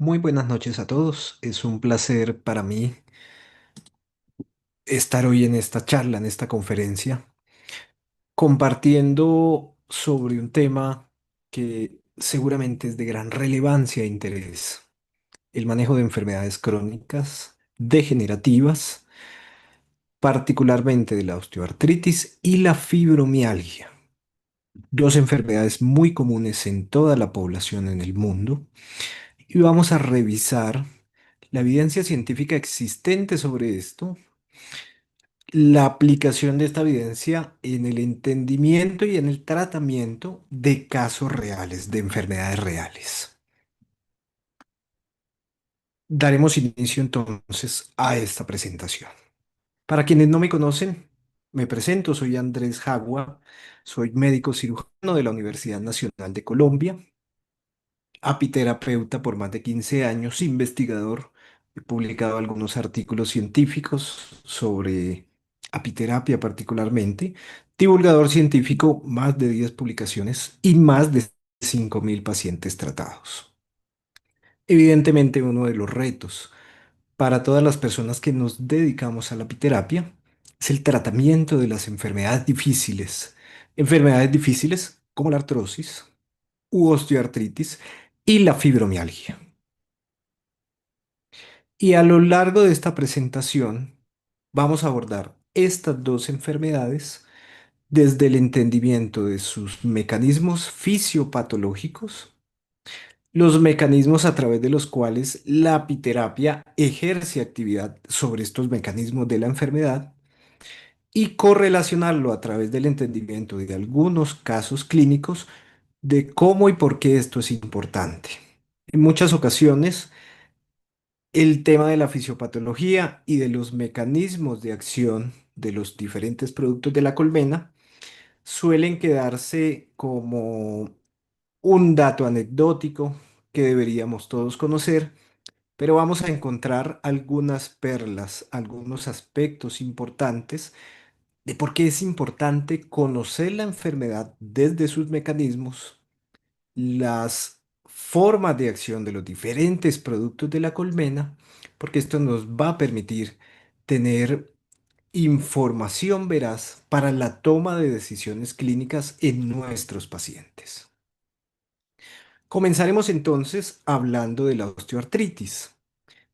Muy buenas noches a todos. Es un placer para mí estar hoy en esta charla, en esta conferencia, compartiendo sobre un tema que seguramente es de gran relevancia e interés: el manejo de enfermedades crónicas, degenerativas, particularmente de la osteoartritis y la fibromialgia, dos enfermedades muy comunes en toda la población en el mundo. Y vamos a revisar la evidencia científica existente sobre esto, la aplicación de esta evidencia en el entendimiento y en el tratamiento de casos reales, de enfermedades reales. Daremos inicio entonces a esta presentación. Para quienes no me conocen, me presento, soy Andrés Jagua, soy médico cirujano de la Universidad Nacional de Colombia, apiterapeuta por más de 15 años, investigador. He publicado algunos artículos científicos sobre apiterapia particularmente, divulgador científico, más de 10 publicaciones y más de 5.000 pacientes tratados. Evidentemente, uno de los retos para todas las personas que nos dedicamos a la apiterapia es el tratamiento de las enfermedades difíciles como la artrosis u osteoartritis y la fibromialgia. Y a lo largo de esta presentación vamos a abordar estas dos enfermedades desde el entendimiento de sus mecanismos fisiopatológicos, los mecanismos a través de los cuales la apiterapia ejerce actividad sobre estos mecanismos de la enfermedad, y correlacionarlo a través del entendimiento de algunos casos clínicos de cómo y por qué esto es importante. En muchas ocasiones, el tema de la fisiopatología y de los mecanismos de acción de los diferentes productos de la colmena suelen quedarse como un dato anecdótico que deberíamos todos conocer, pero vamos a encontrar algunas perlas, algunos aspectos importantes de por qué es importante conocer la enfermedad desde sus mecanismos, las formas de acción de los diferentes productos de la colmena, porque esto nos va a permitir tener información veraz para la toma de decisiones clínicas en nuestros pacientes. Comenzaremos entonces hablando de la osteoartritis,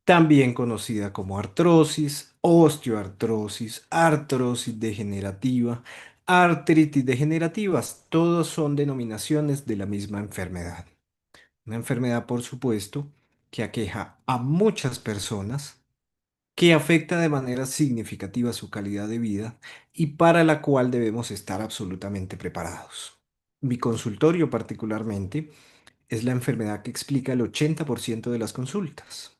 también conocida como artrosis, osteoartrosis, artrosis degenerativa, artritis degenerativas. Todos son denominaciones de la misma enfermedad. Una enfermedad, por supuesto, que aqueja a muchas personas, que afecta de manera significativa su calidad de vida y para la cual debemos estar absolutamente preparados. Mi consultorio particularmente es la enfermedad que explica el 80% de las consultas.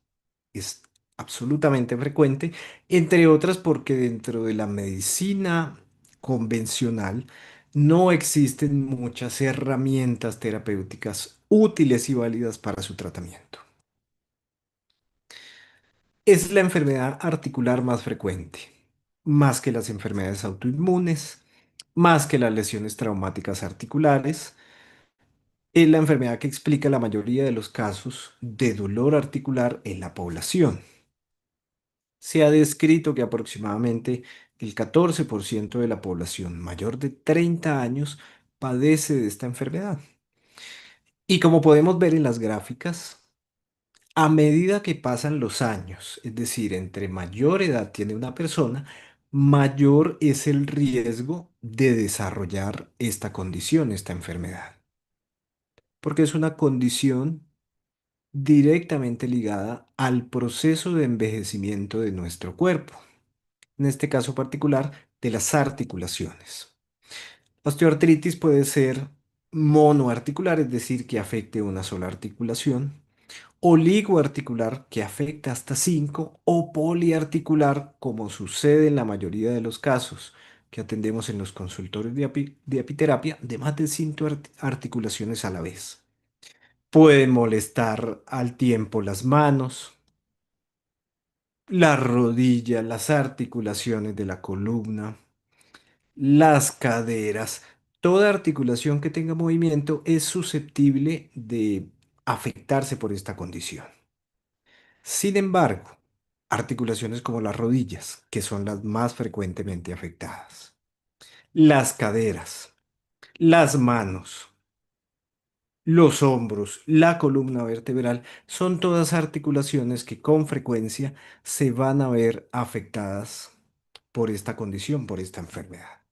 Es absolutamente frecuente, entre otras porque dentro de la medicina convencional no existen muchas herramientas terapéuticas útiles y válidas para su tratamiento. Es la enfermedad articular más frecuente, más que las enfermedades autoinmunes, más que las lesiones traumáticas articulares. Es la enfermedad que explica la mayoría de los casos de dolor articular en la población. Se ha descrito que aproximadamente el 14% de la población mayor de 30 años padece de esta enfermedad. Y como podemos ver en las gráficas, a medida que pasan los años, es decir, entre mayor edad tiene una persona, mayor es el riesgo de desarrollar esta condición, esta enfermedad, porque es una condición directamente ligada al proceso de envejecimiento de nuestro cuerpo, en este caso particular de las articulaciones. La osteoartritis puede ser monoarticular, es decir, que afecte una sola articulación, oligoarticular, que afecta hasta 5, o poliarticular, como sucede en la mayoría de los casos que atendemos en los consultorios de apiterapia, de más de 5 articulaciones a la vez. Pueden molestar al tiempo las manos, la rodilla, las articulaciones de la columna, las caderas. Toda articulación que tenga movimiento es susceptible de afectarse por esta condición. Sin embargo, articulaciones como las rodillas, que son las más frecuentemente afectadas, las caderas, las manos, los hombros, la columna vertebral, son todas articulaciones que con frecuencia se van a ver afectadas por esta condición, por esta enfermedad.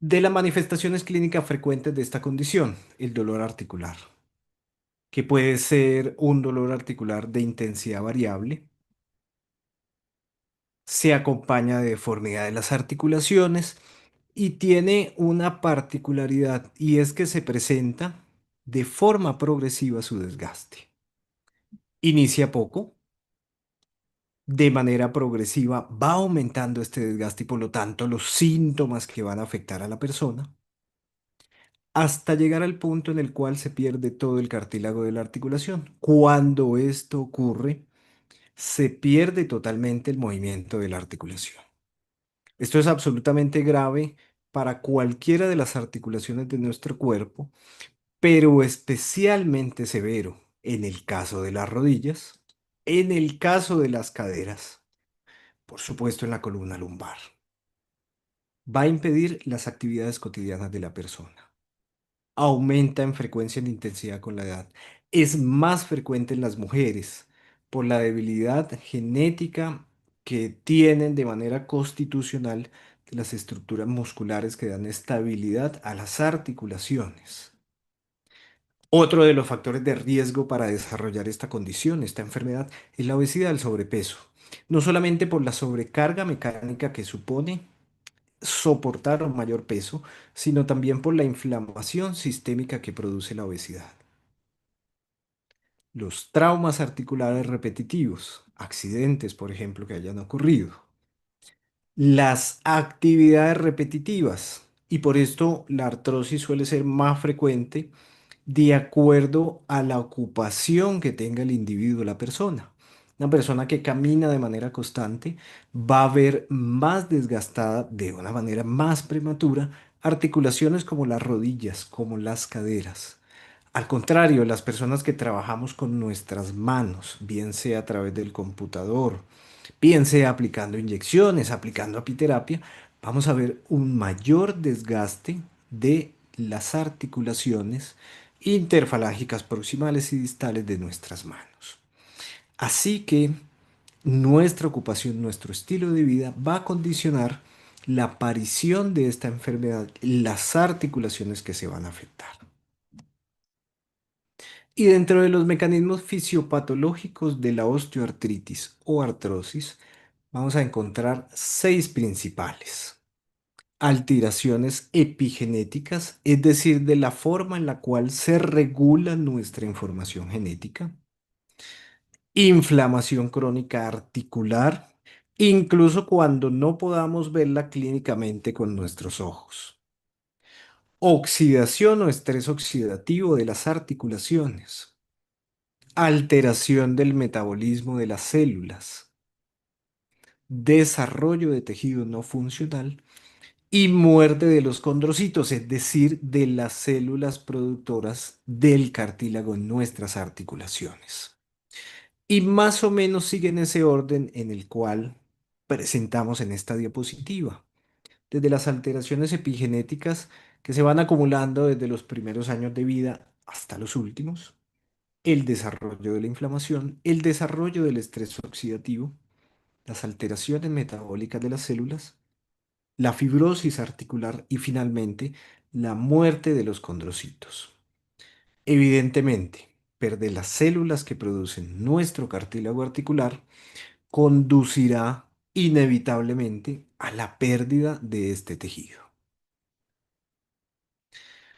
De las manifestaciones clínicas frecuentes de esta condición, el dolor articular, que puede ser un dolor articular de intensidad variable, se acompaña de deformidad de las articulaciones y tiene una particularidad y es que se presenta de forma progresiva su desgaste. Inicia poco, de manera progresiva va aumentando este desgaste y por lo tanto los síntomas que van a afectar a la persona hasta llegar al punto en el cual se pierde todo el cartílago de la articulación. Cuando esto ocurre, se pierde totalmente el movimiento de la articulación. Esto es absolutamente grave para cualquiera de las articulaciones de nuestro cuerpo, pero especialmente severo en el caso de las rodillas, en el caso de las caderas, por supuesto en la columna lumbar. Va a impedir las actividades cotidianas de la persona. Aumenta en frecuencia y en intensidad con la edad. Es más frecuente en las mujeres por la debilidad genética que tienen de manera constitucional de las estructuras musculares que dan estabilidad a las articulaciones. Otro de los factores de riesgo para desarrollar esta condición, esta enfermedad, es la obesidad, el sobrepeso. No solamente por la sobrecarga mecánica que supone soportar un mayor peso, sino también por la inflamación sistémica que produce la obesidad. Los traumas articulares repetitivos, accidentes, por ejemplo, que hayan ocurrido. Las actividades repetitivas, y por esto la artrosis suele ser más frecuente de acuerdo a la ocupación que tenga el individuo, la persona. Una persona que camina de manera constante va a ver más desgastada de una manera más prematura articulaciones como las rodillas, como las caderas. Al contrario, las personas que trabajamos con nuestras manos, bien sea a través del computador, bien sea aplicando inyecciones, aplicando apiterapia, vamos a ver un mayor desgaste de las articulaciones interfalángicas proximales y distales de nuestras manos. Así que nuestra ocupación, nuestro estilo de vida va a condicionar la aparición de esta enfermedad, las articulaciones que se van a afectar. Y dentro de los mecanismos fisiopatológicos de la osteoartritis o artrosis, vamos a encontrar seis principales. Alteraciones epigenéticas, es decir, de la forma en la cual se regula nuestra información genética. Inflamación crónica articular, incluso cuando no podamos verla clínicamente con nuestros ojos. Oxidación o estrés oxidativo de las articulaciones. Alteración del metabolismo de las células. Desarrollo de tejido no funcional y muerte de los condrocitos, es decir, de las células productoras del cartílago en nuestras articulaciones. Y más o menos siguen ese orden en el cual presentamos en esta diapositiva, desde las alteraciones epigenéticas que se van acumulando desde los primeros años de vida hasta los últimos, el desarrollo de la inflamación, el desarrollo del estrés oxidativo, las alteraciones metabólicas de las células, la fibrosis articular y finalmente la muerte de los condrocitos. Evidentemente, perder las células que producen nuestro cartílago articular conducirá inevitablemente a la pérdida de este tejido.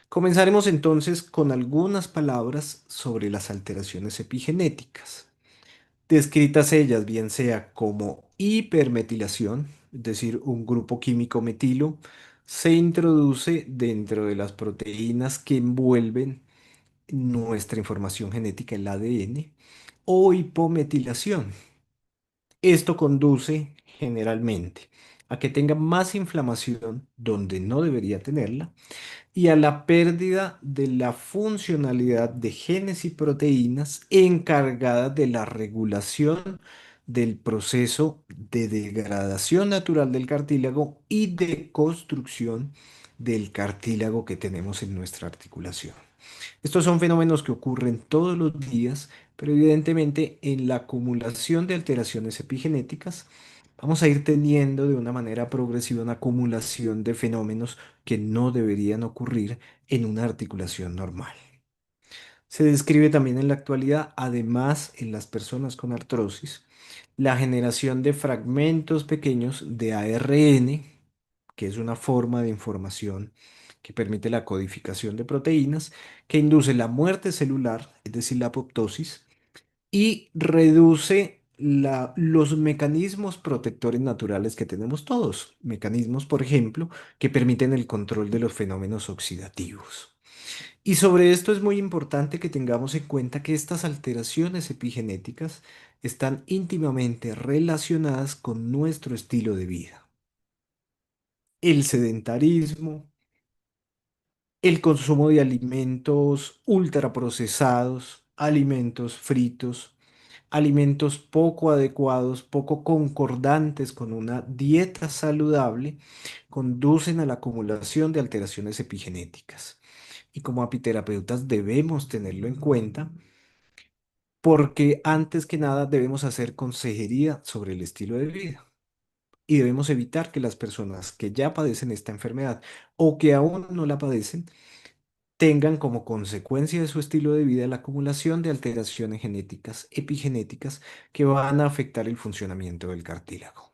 Comenzaremos entonces con algunas palabras sobre las alteraciones epigenéticas, descritas ellas bien sea como hipermetilación, es decir, un grupo químico metilo, se introduce dentro de las proteínas que envuelven nuestra información genética, el ADN, o hipometilación. Esto conduce generalmente a que tenga más inflamación donde no debería tenerla y a la pérdida de la funcionalidad de genes y proteínas encargadas de la regulación del proceso de degradación natural del cartílago y de construcción del cartílago que tenemos en nuestra articulación. Estos son fenómenos que ocurren todos los días, pero evidentemente en la acumulación de alteraciones epigenéticas vamos a ir teniendo de una manera progresiva una acumulación de fenómenos que no deberían ocurrir en una articulación normal. Se describe también en la actualidad, además en las personas con artrosis, la generación de fragmentos pequeños de ARN, que es una forma de información que permite la codificación de proteínas, que induce la muerte celular, es decir, la apoptosis, y reduce los mecanismos protectores naturales que tenemos todos. Mecanismos, por ejemplo, que permiten el control de los fenómenos oxidativos. Y sobre esto es muy importante que tengamos en cuenta que estas alteraciones epigenéticas están íntimamente relacionadas con nuestro estilo de vida. El sedentarismo, el consumo de alimentos ultraprocesados, alimentos fritos, alimentos poco adecuados, poco concordantes con una dieta saludable, conducen a la acumulación de alteraciones epigenéticas. Y como apiterapeutas debemos tenerlo en cuenta porque antes que nada debemos hacer consejería sobre el estilo de vida. Y debemos evitar que las personas que ya padecen esta enfermedad o que aún no la padecen tengan como consecuencia de su estilo de vida la acumulación de alteraciones genéticas, epigenéticas, que van a afectar el funcionamiento del cartílago.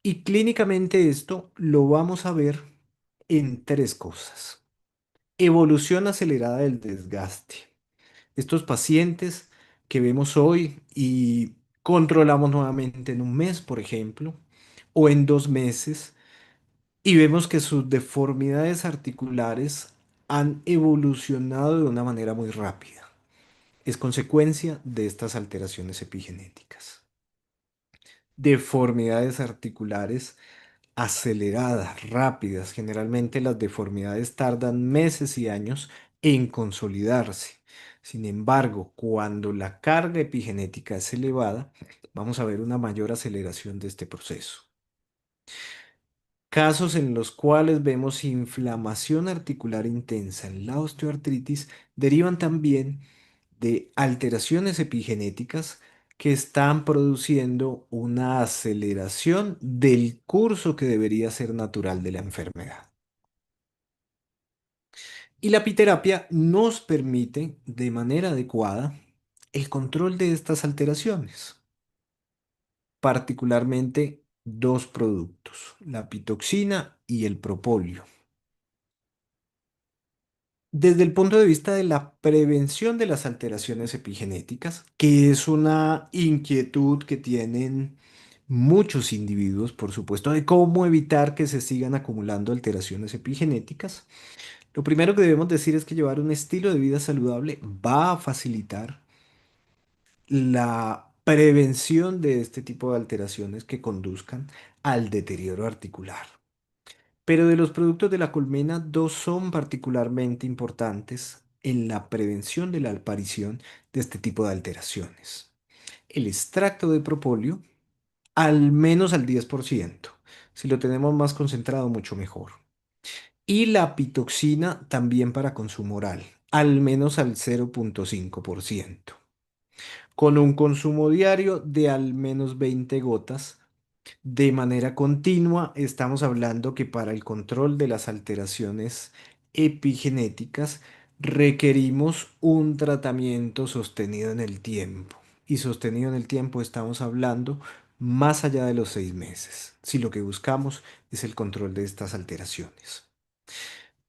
Y clínicamente esto lo vamos a ver en tres cosas. Evolución acelerada del desgaste. Estos pacientes que vemos hoy y controlamos nuevamente en un mes, por ejemplo, o en 2 meses, y vemos que sus deformidades articulares han evolucionado de una manera muy rápida. Es consecuencia de estas alteraciones epigenéticas. Deformidades articulares aceleradas, rápidas. Generalmente las deformidades tardan meses y años en consolidarse. Sin embargo, cuando la carga epigenética es elevada, vamos a ver una mayor aceleración de este proceso. Casos en los cuales vemos inflamación articular intensa en la osteoartritis derivan también de alteraciones epigenéticas que están produciendo una aceleración del curso que debería ser natural de la enfermedad. Y la apiterapia nos permite de manera adecuada el control de estas alteraciones, particularmente dos productos, la pitoxina y el propóleo. Desde el punto de vista de la prevención de las alteraciones epigenéticas, que es una inquietud que tienen muchos individuos, por supuesto, de cómo evitar que se sigan acumulando alteraciones epigenéticas, lo primero que debemos decir es que llevar un estilo de vida saludable va a facilitar la prevención de este tipo de alteraciones que conduzcan al deterioro articular. Pero de los productos de la colmena, dos son particularmente importantes en la prevención de la aparición de este tipo de alteraciones. El extracto de propóleo, al menos al 10%. Si lo tenemos más concentrado, mucho mejor. Y la pitoxina también para consumo oral, al menos al 0,5%. Con un consumo diario de al menos 20 gotas de manera continua, estamos hablando que para el control de las alteraciones epigenéticas requerimos un tratamiento sostenido en el tiempo. Y sostenido en el tiempo estamos hablando más allá de los 6 meses, si lo que buscamos es el control de estas alteraciones.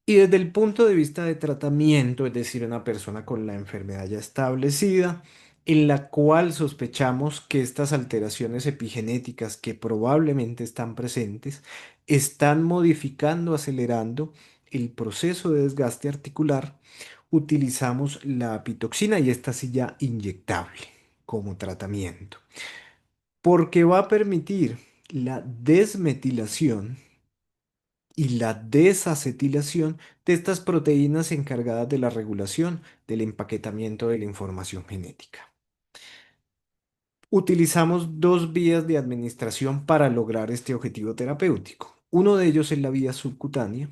Y desde el punto de vista de tratamiento, es decir, una persona con la enfermedad ya establecida, en la cual sospechamos que estas alteraciones epigenéticas que probablemente están presentes, están modificando, acelerando el proceso de desgaste articular, utilizamos la pitoxina y esta sí ya inyectable como tratamiento, porque va a permitir la desmetilación y la desacetilación de estas proteínas encargadas de la regulación del empaquetamiento de la información genética. Utilizamos dos vías de administración para lograr este objetivo terapéutico. Uno de ellos es la vía subcutánea,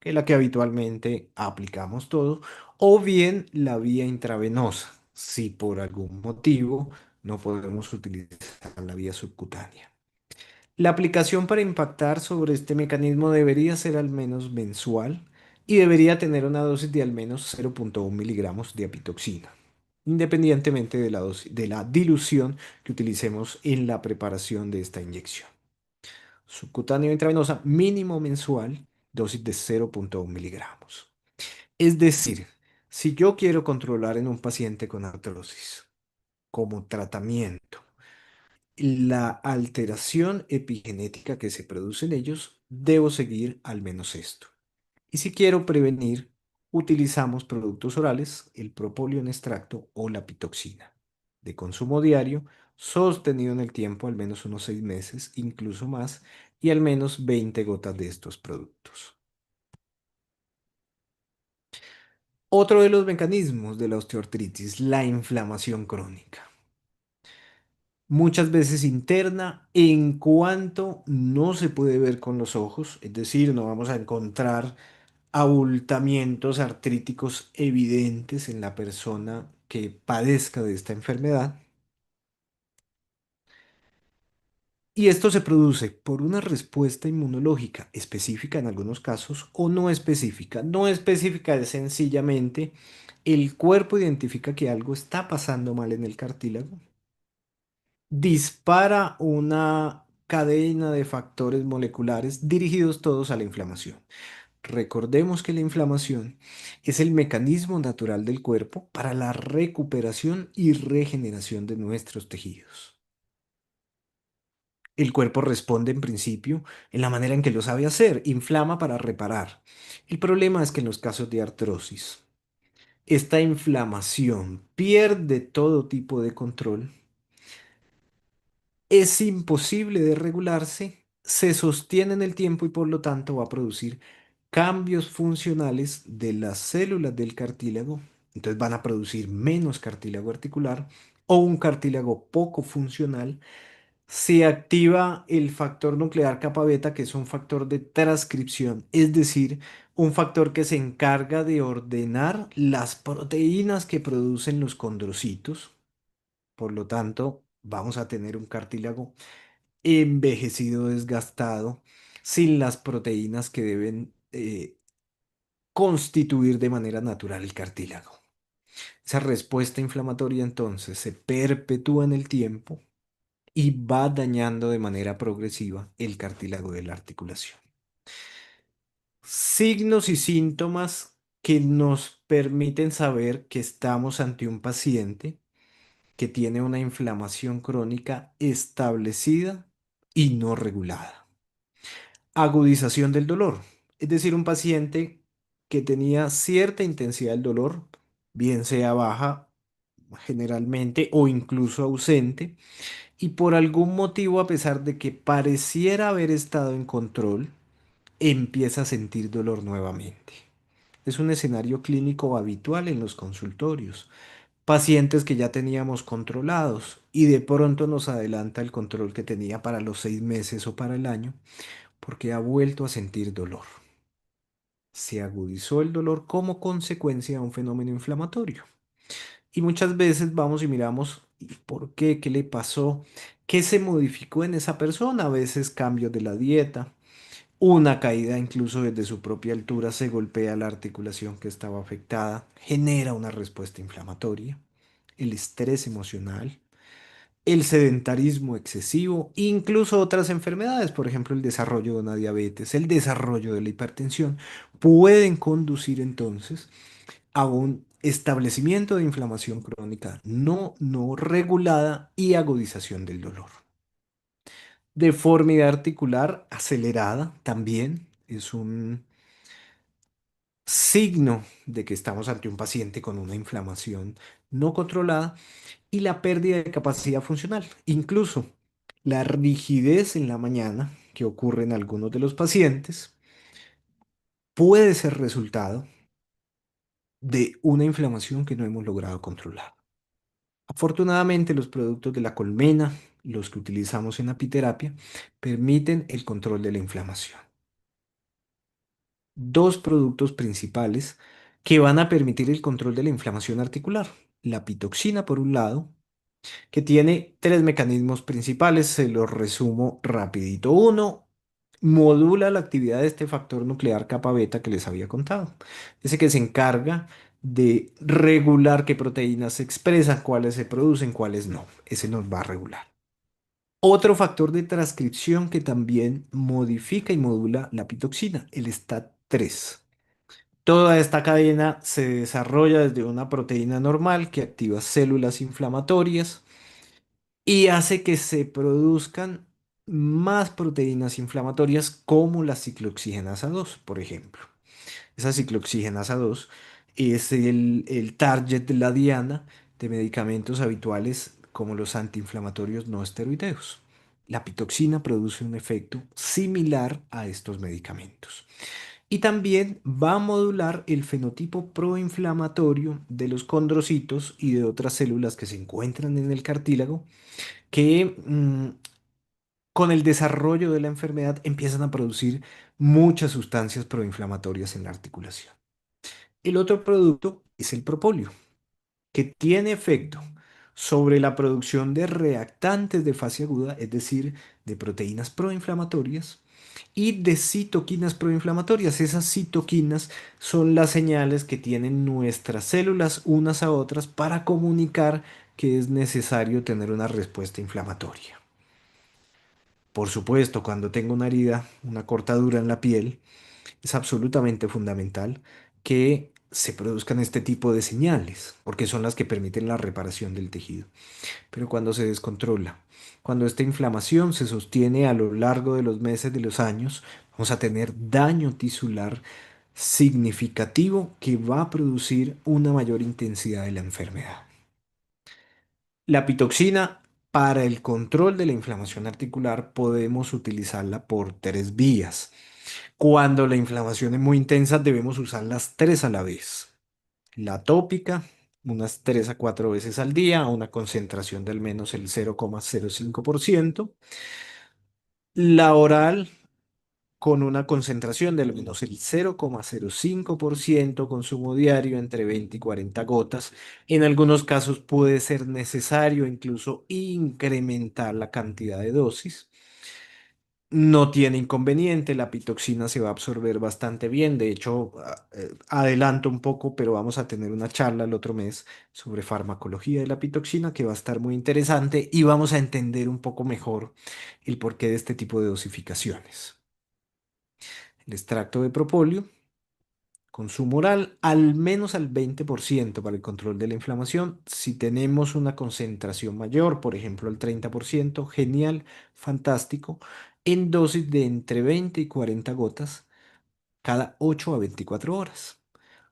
que es la que habitualmente aplicamos todos, o bien la vía intravenosa, si por algún motivo no podemos utilizar la vía subcutánea. La aplicación para impactar sobre este mecanismo debería ser al menos mensual y debería tener una dosis de al menos 0,1 miligramos de apitoxina, independientemente de de la dilución que utilicemos en la preparación de esta inyección. Subcutánea o intravenosa mínimo mensual, dosis de 0,1 miligramos. Es decir, si yo quiero controlar en un paciente con artrosis como tratamiento la alteración epigenética que se produce en ellos, debo seguir al menos esto. Y si quiero prevenir, utilizamos productos orales, el propóleo en extracto o la pitoxina, de consumo diario, sostenido en el tiempo al menos unos 6 meses, incluso más, y al menos 20 gotas de estos productos. Otro de los mecanismos de la osteoartritis, la inflamación crónica. Muchas veces interna, en cuanto no se puede ver con los ojos, es decir, no vamos a encontrar abultamientos artríticos evidentes en la persona que padezca de esta enfermedad. Y esto se produce por una respuesta inmunológica específica en algunos casos o no específica. No específica es sencillamente el cuerpo identifica que algo está pasando mal en el cartílago, dispara una cadena de factores moleculares dirigidos todos a la inflamación. Recordemos que la inflamación es el mecanismo natural del cuerpo para la recuperación y regeneración de nuestros tejidos. El cuerpo responde en principio en la manera en que lo sabe hacer, inflama para reparar. El problema es que en los casos de artrosis, esta inflamación pierde todo tipo de control, es imposible de regularse, se sostiene en el tiempo y por lo tanto va a producir cambios funcionales de las células del cartílago. Entonces van a producir menos cartílago articular o un cartílago poco funcional. Se activa el factor nuclear kappa beta, que es un factor de transcripción, es decir, un factor que se encarga de ordenar las proteínas que producen los condrocitos. Por lo tanto, vamos a tener un cartílago envejecido, desgastado, sin las proteínas que deben constituir de manera natural el cartílago. Esa respuesta inflamatoria entonces se perpetúa en el tiempo y va dañando de manera progresiva el cartílago de la articulación. Signos y síntomas que nos permiten saber que estamos ante un paciente que tiene una inflamación crónica establecida y no regulada. Agudización del dolor, es decir, un paciente que tenía cierta intensidad del dolor, bien sea baja generalmente o incluso ausente, y por algún motivo, a pesar de que pareciera haber estado en control, empieza a sentir dolor nuevamente. Es un escenario clínico habitual en los consultorios. Pacientes que ya teníamos controlados y de pronto nos adelanta el control que tenía para los 6 meses o para el año porque ha vuelto a sentir dolor. Se agudizó el dolor como consecuencia de un fenómeno inflamatorio. Y muchas veces vamos y miramos ¿y por qué, qué le pasó, qué se modificó en esa persona. A veces cambios de la dieta, una caída incluso desde su propia altura se golpea la articulación que estaba afectada, genera una respuesta inflamatoria, el estrés emocional, el sedentarismo excesivo, incluso otras enfermedades, por ejemplo el desarrollo de una diabetes, el desarrollo de la hipertensión, pueden conducir entonces a un establecimiento de inflamación crónica no regulada y agudización del dolor. Deformidad articular acelerada también es un signo de que estamos ante un paciente con una inflamación no controlada y la pérdida de capacidad funcional. Incluso La rigidez en la mañana, que ocurre en algunos de los pacientes, puede ser resultado de una inflamación que no hemos logrado controlar. Afortunadamente, los productos de la colmena, los que utilizamos en apiterapia, permiten el control de la inflamación. Dos productos principales que van a permitir el control de la inflamación articular. La pitoxina, por un lado, que tiene tres mecanismos principales, se los resumo rapidito. Uno, modula la actividad de este factor nuclear capa beta que les había contado. Ese que se encarga de regular qué proteínas se expresan, cuáles se producen, cuáles no. Ese nos va a regular. Otro factor de transcripción que también modifica y modula la pitoxina, el STAT3. Toda esta cadena se desarrolla desde una proteína normal que activa células inflamatorias y hace que se produzcan más proteínas inflamatorias como la ciclooxigenasa 2, por ejemplo. Esa ciclooxigenasa 2 es el target de la diana de medicamentos habituales como los antiinflamatorios no esteroideos. La pitoxina produce un efecto similar a estos medicamentos. Y también va a modular el fenotipo proinflamatorio de los condrocitos y de otras células que se encuentran en el cartílago que con el desarrollo de la enfermedad empiezan a producir muchas sustancias proinflamatorias en la articulación. El otro producto es el propóleo, que tiene efecto sobre la producción de reactantes de fase aguda, es decir, de proteínas proinflamatorias y de citoquinas proinflamatorias. Esas citoquinas son las señales que tienen nuestras células unas a otras para comunicar que es necesario tener una respuesta inflamatoria. Por supuesto, cuando tengo una herida, una cortadura en la piel, es absolutamente fundamental que se produzcan este tipo de señales, porque son las que permiten la reparación del tejido. Pero cuando se descontrola, cuando esta inflamación se sostiene a lo largo de los meses, de los años, vamos a tener daño tisular significativo que va a producir una mayor intensidad de la enfermedad. La pitoxina, para el control de la inflamación articular, podemos utilizarla por tres vías. Cuando la inflamación es muy intensa, debemos usar las tres a la vez. La tópica, unas 3 a 4 veces al día, a una concentración de al menos el 0,05%. La oral, con una concentración de al menos el 0,05%, consumo diario entre 20 y 40 gotas. En algunos casos puede ser necesario incluso incrementar la cantidad de dosis. No tiene inconveniente, la pitoxina se va a absorber bastante bien. De hecho, adelanto un poco, pero vamos a tener una charla el otro mes sobre farmacología de la pitoxina que va a estar muy interesante y vamos a entender un poco mejor el porqué de este tipo de dosificaciones. El extracto de propóleo, consumo oral al menos al 20% para el control de la inflamación. Si tenemos una concentración mayor, por ejemplo al 30%, genial, fantástico, en dosis de entre 20 y 40 gotas cada 8 a 24 horas.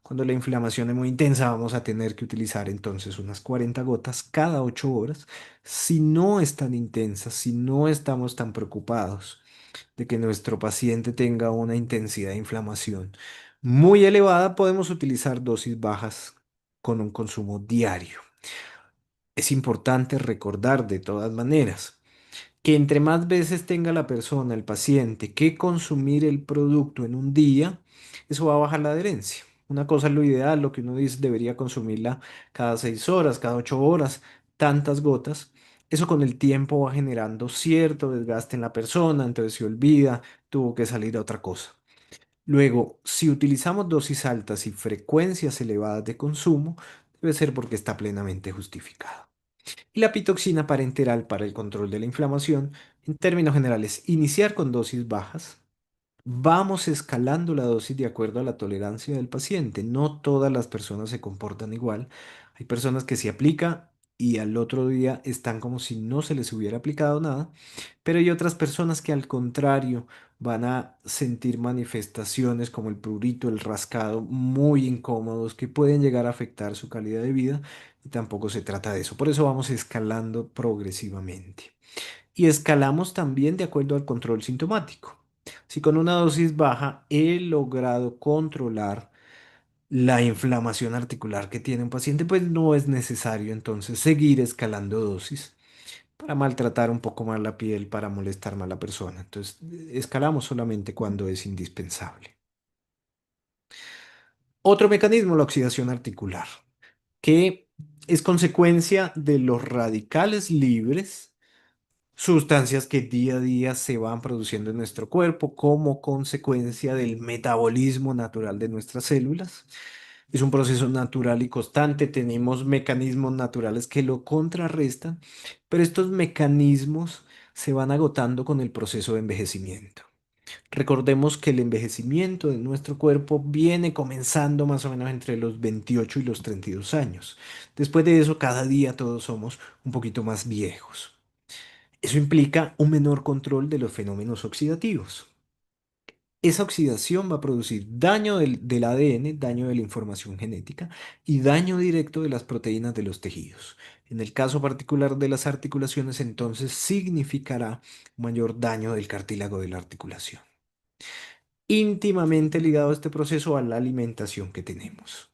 Cuando la inflamación es muy intensa, vamos a tener que utilizar entonces unas 40 gotas cada 8 horas. Si no es tan intensa, si no estamos tan preocupados de que nuestro paciente tenga una intensidad de inflamación muy elevada, podemos utilizar dosis bajas con un consumo diario. Es importante recordar de todas maneras que entre más veces tenga la persona, el paciente, que consumir el producto en un día, eso va a bajar la adherencia. Una cosa es lo ideal, lo que uno dice debería consumirla cada 6 horas, cada 8 horas, tantas gotas. Eso con el tiempo va generando cierto desgaste en la persona, entonces se olvida, tuvo que salir a otra cosa. Luego, si utilizamos dosis altas y frecuencias elevadas de consumo, debe ser porque está plenamente justificado. Y la pitoxina parenteral para el control de la inflamación, en términos generales, iniciar con dosis bajas. Vamos escalando la dosis de acuerdo a la tolerancia del paciente. No todas las personas se comportan igual. Hay personas que se aplica y al otro día están como si no se les hubiera aplicado nada, pero hay otras personas que al contrario van a sentir manifestaciones como el prurito, el rascado, muy incómodos que pueden llegar a afectar su calidad de vida y tampoco se trata de eso. Por eso vamos escalando progresivamente. y escalamos también de acuerdo al control sintomático. Si con una dosis baja he logrado controlar la inflamación articular que tiene un paciente, pues no es necesario entonces seguir escalando dosis para maltratar un poco más la piel, para molestar más a la persona. Entonces, escalamos solamente cuando es indispensable. Otro mecanismo, la oxidación articular, que es consecuencia de los radicales libres, sustancias que día a día se van produciendo en nuestro cuerpo como consecuencia del metabolismo natural de nuestras células. Es un proceso natural y constante, tenemos mecanismos naturales que lo contrarrestan, pero estos mecanismos se van agotando con el proceso de envejecimiento. Recordemos que el envejecimiento de nuestro cuerpo viene comenzando más o menos entre los 28 y los 32 años. Después de eso, cada día todos somos un poquito más viejos. Eso implica un menor control de los fenómenos oxidativos. Esa oxidación va a producir daño del ADN, daño de la información genética y daño directo de las proteínas de los tejidos. En el caso particular de las articulaciones, entonces significará mayor daño del cartílago de la articulación. Íntimamente ligado a este proceso a la alimentación que tenemos.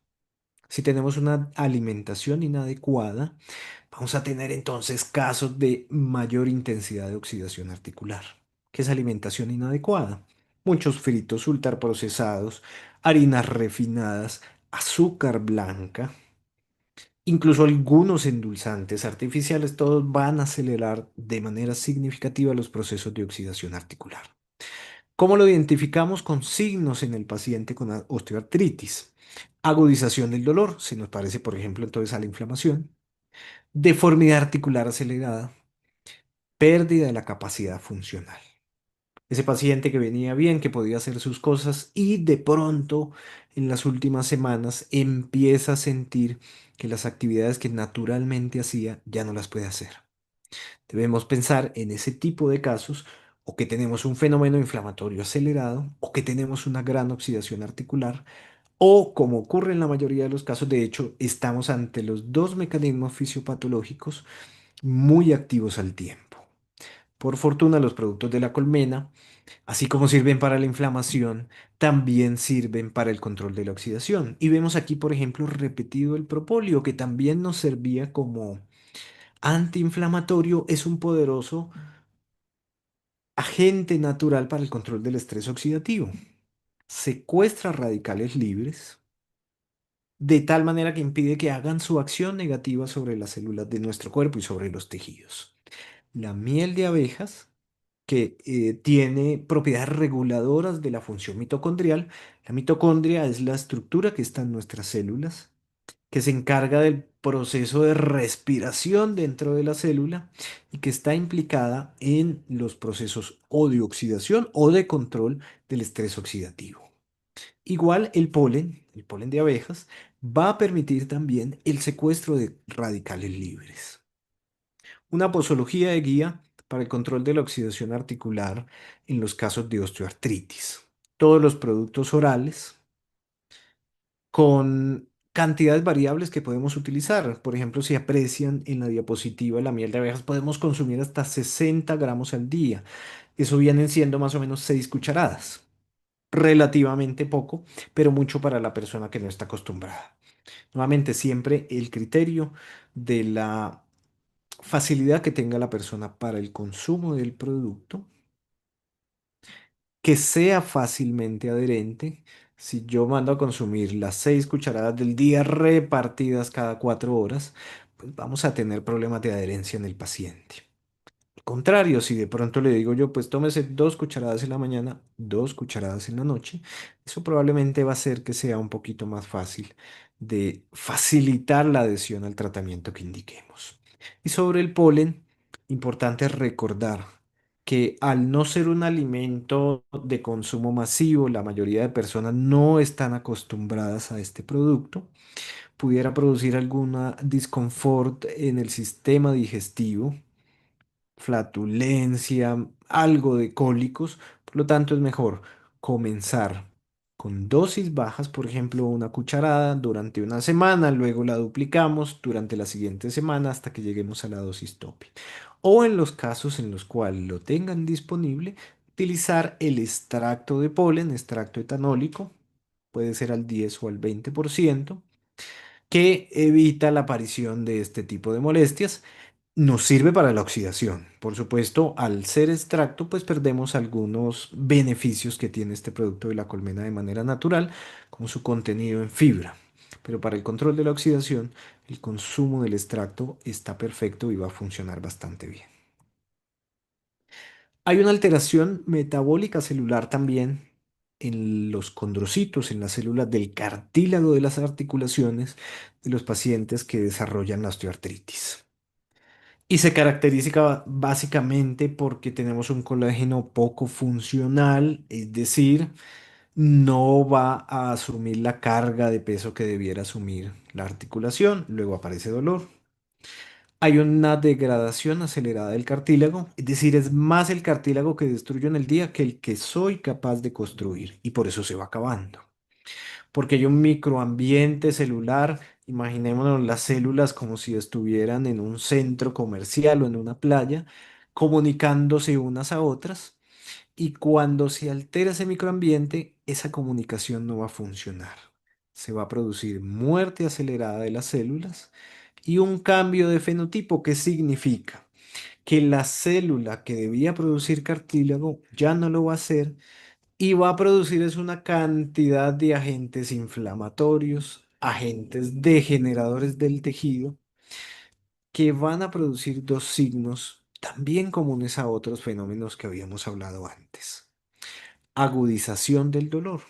Si tenemos una alimentación inadecuada, vamos a tener entonces casos de mayor intensidad de oxidación articular. ¿Qué es alimentación inadecuada? Muchos fritos ultraprocesados, harinas refinadas, azúcar blanca, incluso algunos endulzantes artificiales, todos van a acelerar de manera significativa los procesos de oxidación articular. ¿Cómo lo identificamos? Con signos en el paciente con osteoartritis. Agudización del dolor, si nos parece, por ejemplo, entonces a la inflamación. Deformidad articular acelerada, pérdida de la capacidad funcional. Ese paciente que venía bien, que podía hacer sus cosas y de pronto en las últimas semanas empieza a sentir que las actividades que naturalmente hacía ya no las puede hacer. Debemos pensar en ese tipo de casos o que tenemos un fenómeno inflamatorio acelerado o que tenemos una gran oxidación articular o, como ocurre en la mayoría de los casos, de hecho, estamos ante los dos mecanismos fisiopatológicos muy activos al tiempo. Por fortuna, los productos de la colmena, así como sirven para la inflamación, también sirven para el control de la oxidación. Y vemos aquí, por ejemplo, repetido el propóleo, que también nos servía como antiinflamatorio, es un poderoso agente natural para el control del estrés oxidativo. Secuestra radicales libres de tal manera que impide que hagan su acción negativa sobre las células de nuestro cuerpo y sobre los tejidos. La miel de abejas, que tiene propiedades reguladoras de la función mitocondrial. La mitocondria es la estructura que está en nuestras células, que se encarga del proceso de respiración dentro de la célula y que está implicada en los procesos o de oxidación o de control del estrés oxidativo. Igual el polen de abejas, va a permitir también el secuestro de radicales libres. Una posología de guía para el control de la oxidación articular en los casos de osteoartritis. Todos los productos orales con cantidades variables que podemos utilizar. Por ejemplo, si aprecian en la diapositiva la miel de abejas, podemos consumir hasta 60 gramos al día. Eso vienen siendo más o menos 6 cucharadas. Relativamente poco, pero mucho para la persona que no está acostumbrada. Nuevamente, siempre el criterio de la facilidad que tenga la persona para el consumo del producto, que sea fácilmente adherente. Si yo mando a consumir las 6 cucharadas del día repartidas cada 4 horas, pues vamos a tener problemas de adherencia en el paciente. Contrario, si de pronto le digo yo, pues tómese 2 cucharadas en la mañana, 2 cucharadas en la noche, eso probablemente va a hacer que sea un poquito más fácil de facilitar la adhesión al tratamiento que indiquemos. Y sobre el polen, importante recordar que al no ser un alimento de consumo masivo, la mayoría de personas no están acostumbradas a este producto, pudiera producir alguna disconfort en el sistema digestivo, flatulencia, algo de cólicos. Por lo tanto, es mejor comenzar con dosis bajas, por ejemplo, 1 cucharada durante una semana, luego la duplicamos durante la siguiente semana hasta que lleguemos a la dosis tope. o en los casos en los cuales lo tengan disponible, utilizar el extracto de polen, extracto etanólico, puede ser al 10 o al 20%, que evita la aparición de este tipo de molestias. Nos sirve para la oxidación. Por supuesto, al ser extracto, pues perdemos algunos beneficios que tiene este producto de la colmena de manera natural, como su contenido en fibra. Pero para el control de la oxidación, el consumo del extracto está perfecto y va a funcionar bastante bien. Hay una alteración metabólica celular también en los condrocitos, en las células del cartílago de las articulaciones de los pacientes que desarrollan la osteoartritis. Y se caracteriza básicamente porque tenemos un colágeno poco funcional, es decir, no va a asumir la carga de peso que debiera asumir la articulación, luego aparece dolor. Hay una degradación acelerada del cartílago, es decir, es más el cartílago que destruyo en el día que el que soy capaz de construir y por eso se va acabando. Porque hay un microambiente celular, imaginémonos las células como si estuvieran en un centro comercial o en una playa, comunicándose unas a otras, y cuando se altera ese microambiente, esa comunicación no va a funcionar. Se va a producir muerte acelerada de las células y un cambio de fenotipo que significa que la célula que debía producir cartílago ya no lo va a hacer y va a producir es una cantidad de agentes inflamatorios, agentes degeneradores del tejido, que van a producir dos signos también comunes a otros fenómenos que habíamos hablado antes. Agudización del dolor,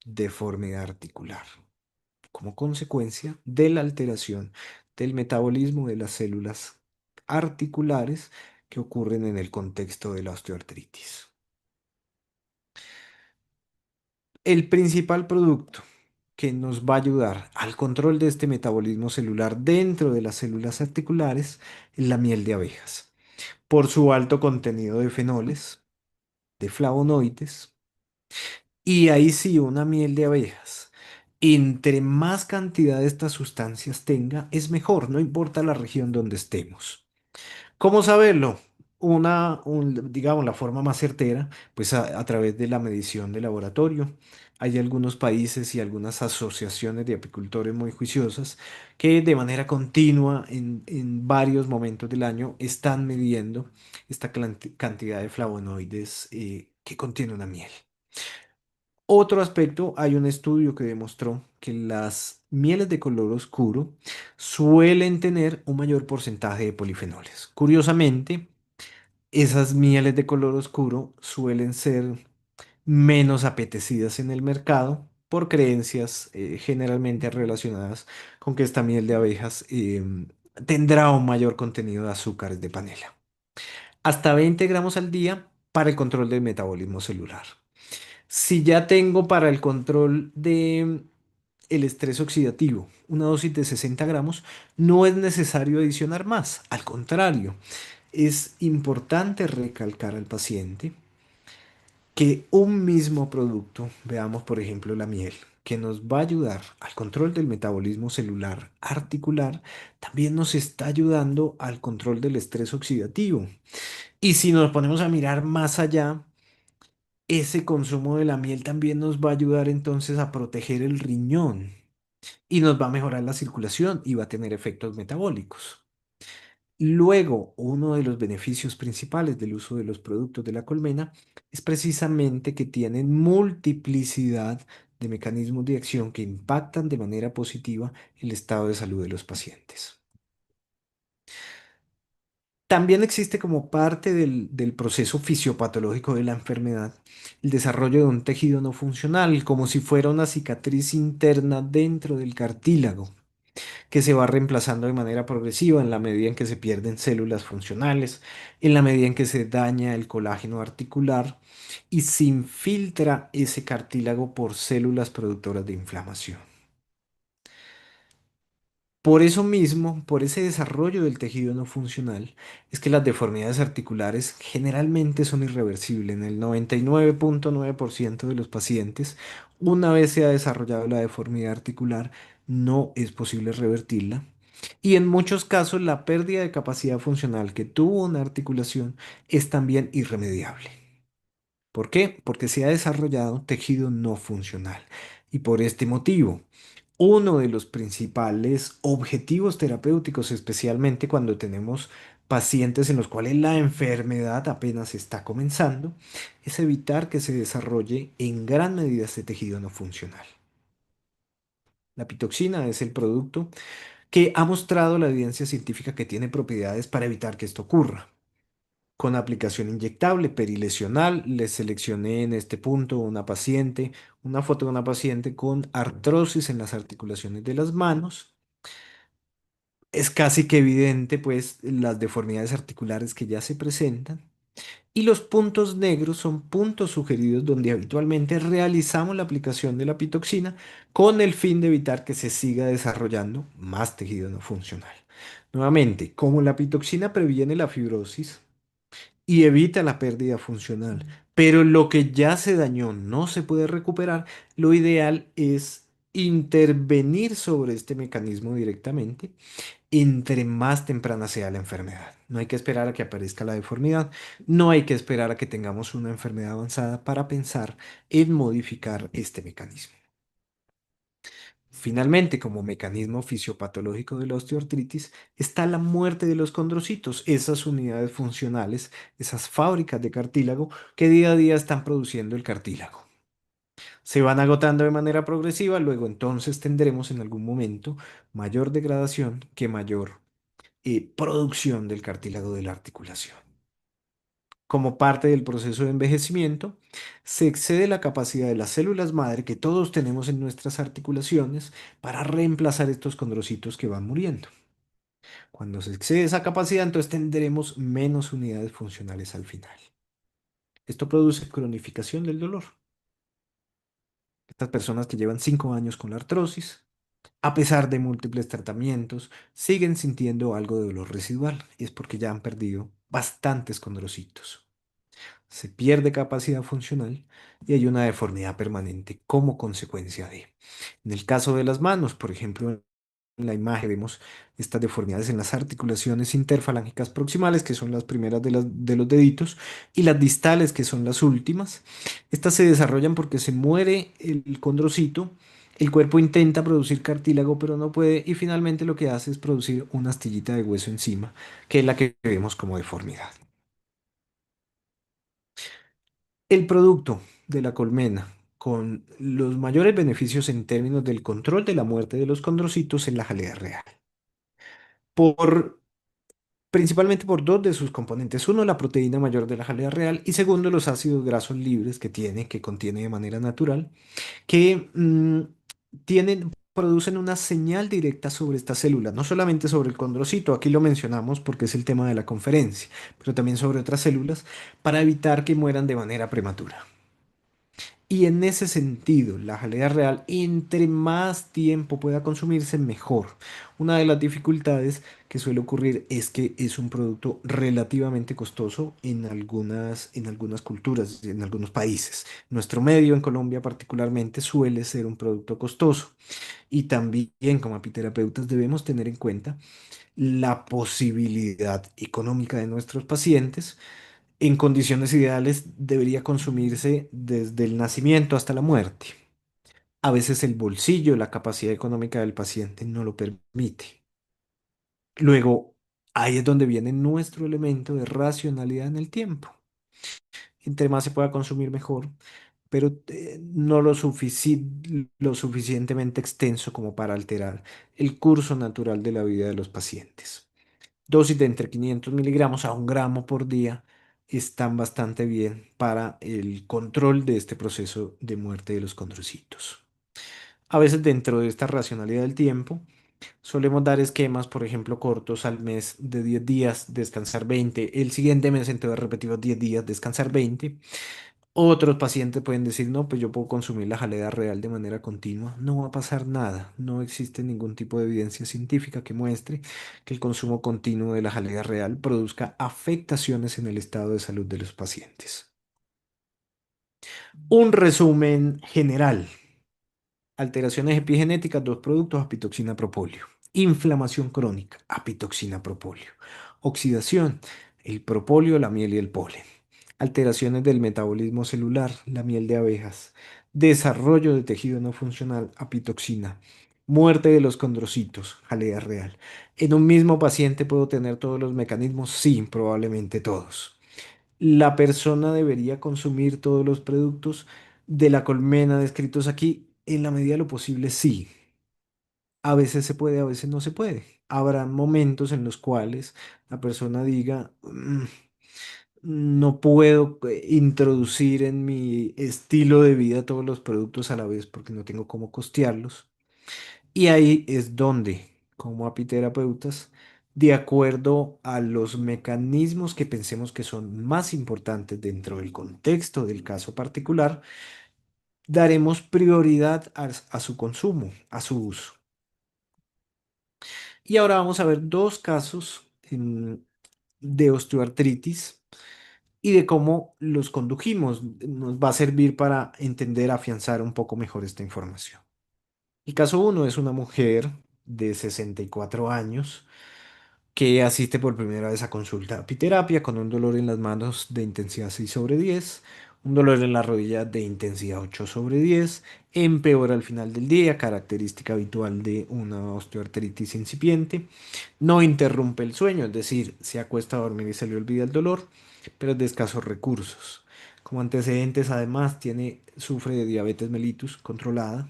deformidad articular, como consecuencia de la alteración del metabolismo de las células articulares que ocurren en el contexto de la osteoartritis. El principal producto que nos va a ayudar al control de este metabolismo celular dentro de las células articulares es la miel de abejas, por su alto contenido de fenoles, de flavonoides, y ahí sí, una miel de abejas. Entre más cantidad de estas sustancias tenga, es mejor, no importa la región donde estemos. ¿Cómo saberlo? Digamos, la forma más certera, pues a través de la medición de laboratorio. Hay algunos países y algunas asociaciones de apicultores muy juiciosas que de manera continua en varios momentos del año están midiendo esta cantidad de flavonoides que contiene una miel. Otro aspecto, hay un estudio que demostró que las mieles de color oscuro suelen tener un mayor porcentaje de polifenoles. Curiosamente, esas mieles de color oscuro suelen ser menos apetecidas en el mercado por creencias generalmente relacionadas con que esta miel de abejas tendrá un mayor contenido de azúcares de panela. Hasta 20 gramos al día para el control del metabolismo celular. Si ya tengo para el control de el estrés oxidativo una dosis de 60 gramos, no es necesario adicionar más. Al contrario, es importante recalcar al paciente que un mismo producto, veamos por ejemplo la miel, que nos va a ayudar al control del metabolismo celular articular, también nos está ayudando al control del estrés oxidativo. Y si nos ponemos a mirar más allá, ese consumo de la miel también nos va a ayudar entonces a proteger el riñón y nos va a mejorar la circulación y va a tener efectos metabólicos. Luego, uno de los beneficios principales del uso de los productos de la colmena es precisamente que tienen multiplicidad de mecanismos de acción que impactan de manera positiva el estado de salud de los pacientes. También existe como parte del proceso fisiopatológico de la enfermedad el desarrollo de un tejido no funcional, como si fuera una cicatriz interna dentro del cartílago, que se va reemplazando de manera progresiva en la medida en que se pierden células funcionales, en la medida en que se daña el colágeno articular y se infiltra ese cartílago por células productoras de inflamación. Por eso mismo, por ese desarrollo del tejido no funcional, es que las deformidades articulares generalmente son irreversibles. En el 99.9% de los pacientes, una vez se ha desarrollado la deformidad articular, no es posible revertirla. Y en muchos casos la pérdida de capacidad funcional que tuvo una articulación es también irremediable. ¿Por qué? Porque se ha desarrollado tejido no funcional. Y por este motivo, uno de los principales objetivos terapéuticos, especialmente cuando tenemos pacientes en los cuales la enfermedad apenas está comenzando, es evitar que se desarrolle en gran medida este tejido no funcional. La pitoxina es el producto que ha mostrado la evidencia científica que tiene propiedades para evitar que esto ocurra. Con aplicación inyectable perilesional, les seleccioné en este punto una paciente, una foto de una paciente con artrosis en las articulaciones de las manos. Es casi que evidente, pues, las deformidades articulares que ya se presentan. Y los puntos negros son puntos sugeridos donde habitualmente realizamos la aplicación de la pitoxina con el fin de evitar que se siga desarrollando más tejido no funcional. Nuevamente, como la pitoxina previene la fibrosis, y evita la pérdida funcional. Pero lo que ya se dañó no se puede recuperar. Lo ideal es intervenir sobre este mecanismo directamente entre más temprana sea la enfermedad. No hay que esperar a que aparezca la deformidad, no hay que esperar a que tengamos una enfermedad avanzada para pensar en modificar este mecanismo. Finalmente, como mecanismo fisiopatológico de la osteoartritis, está la muerte de los condrocitos, esas unidades funcionales, esas fábricas de cartílago que día a día están produciendo el cartílago. Se van agotando de manera progresiva, luego entonces tendremos en algún momento mayor degradación que mayor producción del cartílago de la articulación. Como parte del proceso de envejecimiento, se excede la capacidad de las células madre que todos tenemos en nuestras articulaciones para reemplazar estos condrocitos que van muriendo. Cuando se excede esa capacidad, entonces tendremos menos unidades funcionales al final. Esto produce cronificación del dolor. Estas personas que llevan 5 años con la artrosis, a pesar de múltiples tratamientos, siguen sintiendo algo de dolor residual y es porque ya han perdido bastantes condrocitos. Se pierde capacidad funcional y hay una deformidad permanente como consecuencia de. En el caso de las manos, por ejemplo, en la imagen vemos estas deformidades en las articulaciones interfalángicas proximales, que son las primeras de los deditos, y las distales, que son las últimas. Estas se desarrollan porque se muere el condrocito, el cuerpo intenta producir cartílago, pero no puede, y finalmente lo que hace es producir una astillita de hueso encima, que es la que vemos como deformidad. El producto de la colmena con los mayores beneficios en términos del control de la muerte de los condrocitos es la jalea real. Por, principalmente por dos de sus componentes. Uno, la proteína mayor de la jalea real y segundo, los ácidos grasos libres que contiene de manera natural, que producen una señal directa sobre esta célula, no solamente sobre el condrocito, aquí lo mencionamos porque es el tema de la conferencia, pero también sobre otras células para evitar que mueran de manera prematura. Y en ese sentido, la jalea real, entre más tiempo pueda consumirse, mejor. Una de las dificultades que suele ocurrir es que es un producto relativamente costoso en algunas culturas, en algunos países. Nuestro medio, en Colombia particularmente, suele ser un producto costoso. Y también como apiterapeutas debemos tener en cuenta la posibilidad económica de nuestros pacientes. En condiciones ideales debería consumirse desde el nacimiento hasta la muerte. A veces el bolsillo, la capacidad económica del paciente no lo permite. Luego, ahí es donde viene nuestro elemento de racionalidad en el tiempo. Entre más se pueda consumir, mejor, pero no lo suficientemente extenso como para alterar el curso natural de la vida de los pacientes. Dosis de entre 500 miligramos a 1 gramo por día están bastante bien para el control de este proceso de muerte de los condrocitos. A veces dentro de esta racionalidad del tiempo, solemos dar esquemas, por ejemplo, cortos al mes de 10 días, descansar 20, el siguiente mes entonces repetir los 10 días, descansar 20. Otros pacientes pueden decir, no, pues yo puedo consumir la jalea real de manera continua, no va a pasar nada, no existe ningún tipo de evidencia científica que muestre que el consumo continuo de la jalea real produzca afectaciones en el estado de salud de los pacientes. Un resumen general. Alteraciones epigenéticas, dos productos, apitoxina, propóleo. Inflamación crónica, apitoxina propóleo. Oxidación, el propóleo, la miel y el polen. Alteraciones del metabolismo celular, la miel de abejas. Desarrollo de tejido no funcional, apitoxina. Muerte de los condrocitos, jalea real. ¿En un mismo paciente puedo tener todos los mecanismos? Sí, probablemente todos. ¿La persona debería consumir todos los productos de la colmena descritos aquí? En la medida de lo posible, sí. A veces se puede, a veces no se puede. Habrá momentos en los cuales la persona diga, no puedo introducir en mi estilo de vida todos los productos a la vez porque no tengo cómo costearlos". Y ahí es donde, como apiterapeutas, de acuerdo a los mecanismos que pensemos que son más importantes dentro del contexto del caso particular, daremos prioridad a su consumo, a su uso. Y ahora vamos a ver dos casos de osteoartritis y de cómo los condujimos. Nos va a servir para entender, afianzar un poco mejor esta información. El caso uno es una mujer de 64 años que asiste por primera vez a consulta de apiterapia con un dolor en las manos de intensidad 6/10, un dolor en la rodilla de intensidad 8/10, empeora al final del día, característica habitual de una osteoartritis incipiente, no interrumpe el sueño, es decir, se acuesta a dormir y se le olvida el dolor, pero es de escasos recursos. Como antecedentes, además, sufre de diabetes mellitus controlada,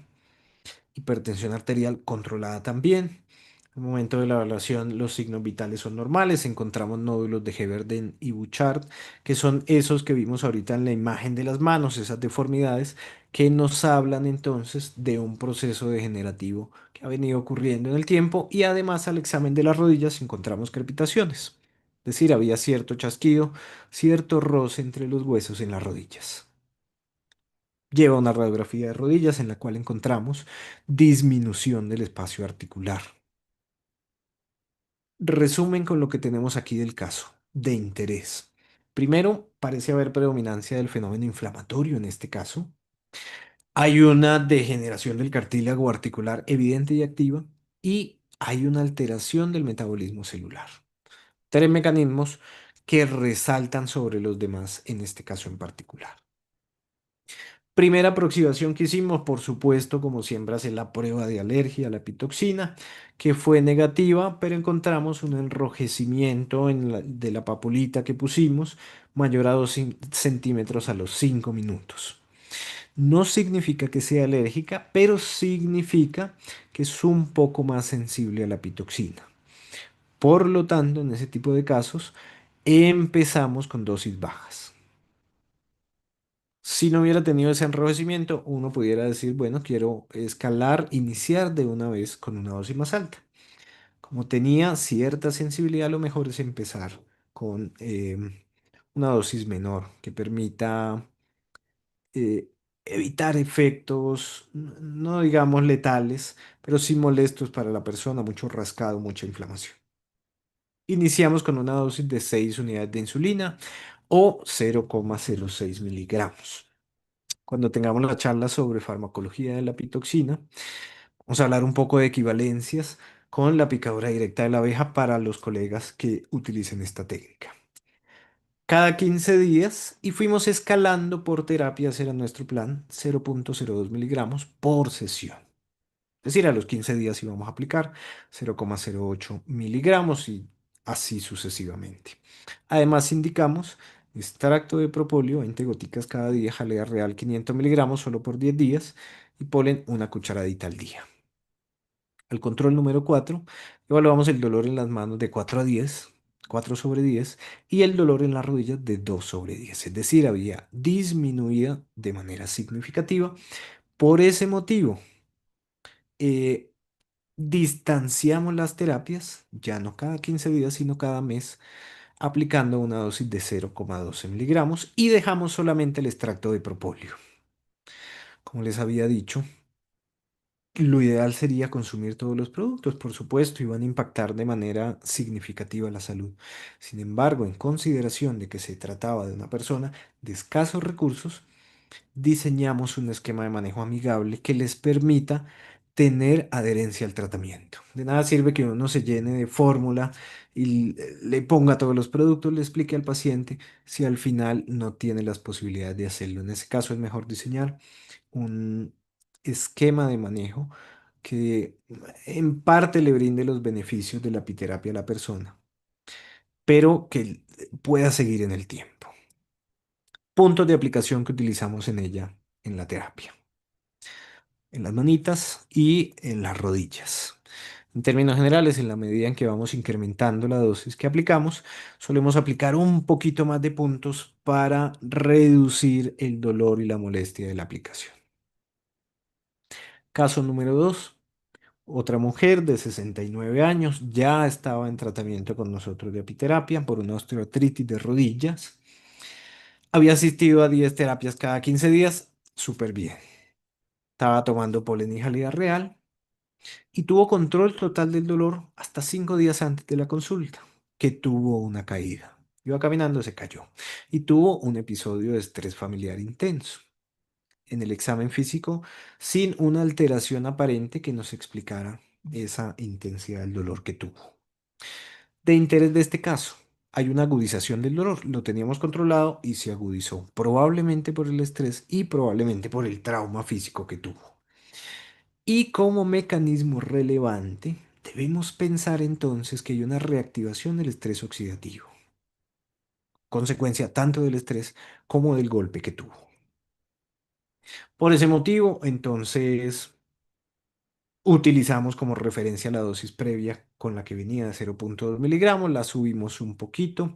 hipertensión arterial controlada también. En el momento de la evaluación, los signos vitales son normales. Encontramos nódulos de Heberden y Bouchard, que son esos que vimos ahorita en la imagen de las manos, esas deformidades que nos hablan entonces de un proceso degenerativo que ha venido ocurriendo en el tiempo. Y además, al examen de las rodillas encontramos crepitaciones. Es decir, había cierto chasquido, cierto roce entre los huesos en las rodillas. Lleva una radiografía de rodillas en la cual encontramos disminución del espacio articular. Resumen con lo que tenemos aquí del caso, de interés. Primero, parece haber predominancia del fenómeno inflamatorio en este caso. Hay una degeneración del cartílago articular evidente y activa y hay una alteración del metabolismo celular. Tres mecanismos que resaltan sobre los demás en este caso en particular. Primera aproximación que hicimos, por supuesto, como siempre, hacer la prueba de alergia a la pitoxina, que fue negativa, pero encontramos un enrojecimiento de la papulita que pusimos mayor a 2 centímetros a los 5 minutos. No significa que sea alérgica, pero significa que es un poco más sensible a la pitoxina. Por lo tanto, en ese tipo de casos, empezamos con dosis bajas. Si no hubiera tenido ese enrojecimiento, uno pudiera decir, bueno, quiero escalar, iniciar de una vez con una dosis más alta. Como tenía cierta sensibilidad, lo mejor es empezar con una dosis menor que permita eh, evitar efectos, no digamos letales, pero sí molestos para la persona, mucho rascado, mucha inflamación. Iniciamos con una dosis de 6 unidades de insulina o 0,06 miligramos. Cuando tengamos la charla sobre farmacología de la pitoxina, vamos a hablar un poco de equivalencias con la picadura directa de la abeja para los colegas que utilicen esta técnica. Cada 15 días y fuimos escalando por terapias, era nuestro plan, 0,02 miligramos por sesión. Es decir, a los 15 días íbamos a aplicar 0,08 miligramos y así sucesivamente. Además, indicamos extracto de propóleo, 20 goticas cada día, jalea real 500 miligramos solo por 10 días y polen una cucharadita al día. Al control número 4, evaluamos el dolor en las manos de 4/10, 4/10, y el dolor en las rodillas de 2/10. Es decir, había disminuido de manera significativa. Por ese motivo, eh, distanciamos las terapias, ya no cada 15 días, sino cada mes, aplicando una dosis de 0,12 miligramos y dejamos solamente el extracto de propóleo. Como les había dicho, lo ideal sería consumir todos los productos, por supuesto, y van a impactar de manera significativa la salud. Sin embargo, en consideración de que se trataba de una persona de escasos recursos, diseñamos un esquema de manejo amigable que les permita tener adherencia al tratamiento. De nada sirve que uno se llene de fórmula y le ponga todos los productos, le explique al paciente si al final no tiene las posibilidades de hacerlo. En ese caso es mejor diseñar un esquema de manejo que en parte le brinde los beneficios de la apiterapia a la persona, pero que pueda seguir en el tiempo. Puntos de aplicación que utilizamos en ella en la terapia: en las manitas y en las rodillas. En términos generales, en la medida en que vamos incrementando la dosis que aplicamos, solemos aplicar un poquito más de puntos para reducir el dolor y la molestia de la aplicación. Caso número 2. Otra mujer de 69 años ya estaba en tratamiento con nosotros de apiterapia por una osteoartritis de rodillas. Había asistido a 10 terapias cada 15 días, súper bien. Estaba tomando polen y jalea real y tuvo control total del dolor hasta 5 días antes de la consulta, que tuvo una caída. Iba caminando, se cayó y tuvo un episodio de estrés familiar intenso. En el examen físico, sin una alteración aparente que nos explicara esa intensidad del dolor que tuvo. De interés de este caso, hay una agudización del dolor. Lo teníamos controlado y se agudizó, probablemente por el estrés y probablemente por el trauma físico que tuvo. Y como mecanismo relevante, debemos pensar entonces que hay una reactivación del estrés oxidativo, consecuencia tanto del estrés como del golpe que tuvo. Por ese motivo, entonces, utilizamos como referencia la dosis previa con la que venía de 0,2 miligramos, la subimos un poquito,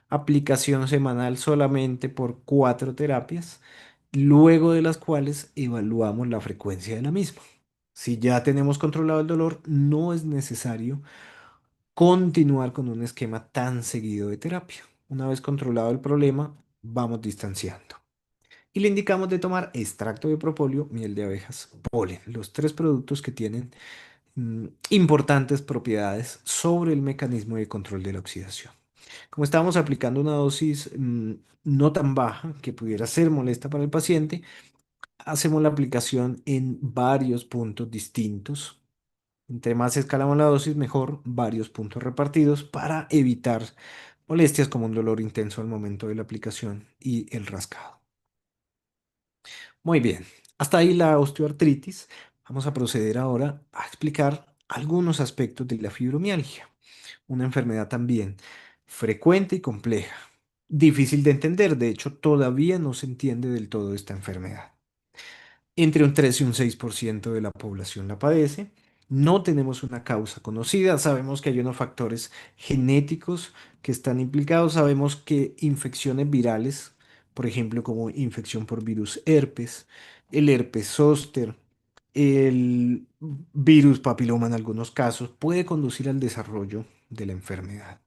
aplicación semanal solamente por 4 terapias, luego de las cuales evaluamos la frecuencia de la misma. Si ya tenemos controlado el dolor, no es necesario continuar con un esquema tan seguido de terapia. Una vez controlado el problema, vamos distanciando. Y le indicamos de tomar extracto de propóleo, miel de abejas, polen, los tres productos que tienen importantes propiedades sobre el mecanismo de control de la oxidación. Como estábamos aplicando una dosis no tan baja que pudiera ser molesta para el paciente, hacemos la aplicación en varios puntos distintos. Entre más escalamos la dosis, mejor, varios puntos repartidos para evitar molestias como un dolor intenso al momento de la aplicación y el rascado. Muy bien, hasta ahí la osteoartritis. Vamos a proceder ahora a explicar algunos aspectos de la fibromialgia, una enfermedad también frecuente y compleja, difícil de entender. De hecho, todavía no se entiende del todo esta enfermedad. Entre un 3 y un 6% de la población la padece. No tenemos una causa conocida. Sabemos que hay unos factores genéticos que están implicados. Sabemos que infecciones virales, por ejemplo, como infección por virus herpes, el herpes zóster, el virus papiloma en algunos casos, puede conducir al desarrollo de la enfermedad.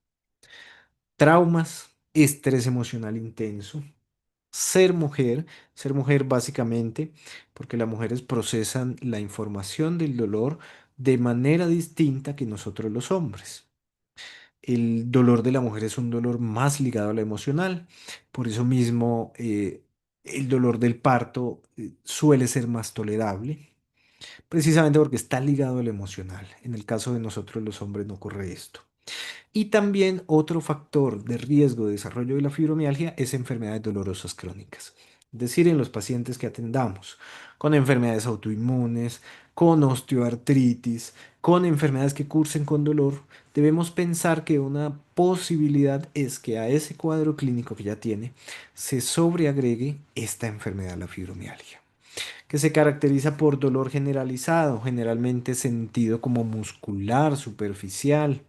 Traumas, estrés emocional intenso, ser mujer básicamente, porque las mujeres procesan la información del dolor de manera distinta que nosotros los hombres. El dolor de la mujer es un dolor más ligado a lo emocional, por eso mismo el dolor del parto suele ser más tolerable, precisamente porque está ligado a lo emocional. En el caso de nosotros los hombres no ocurre esto. Y también otro factor de riesgo de desarrollo de la fibromialgia es enfermedades dolorosas crónicas. Es decir, en los pacientes que atendamos con enfermedades autoinmunes, con osteoartritis, con enfermedades que cursen con dolor, debemos pensar que una posibilidad es que a ese cuadro clínico que ya tiene se sobreagregue esta enfermedad, la fibromialgia, que se caracteriza por dolor generalizado, generalmente sentido como muscular, superficial,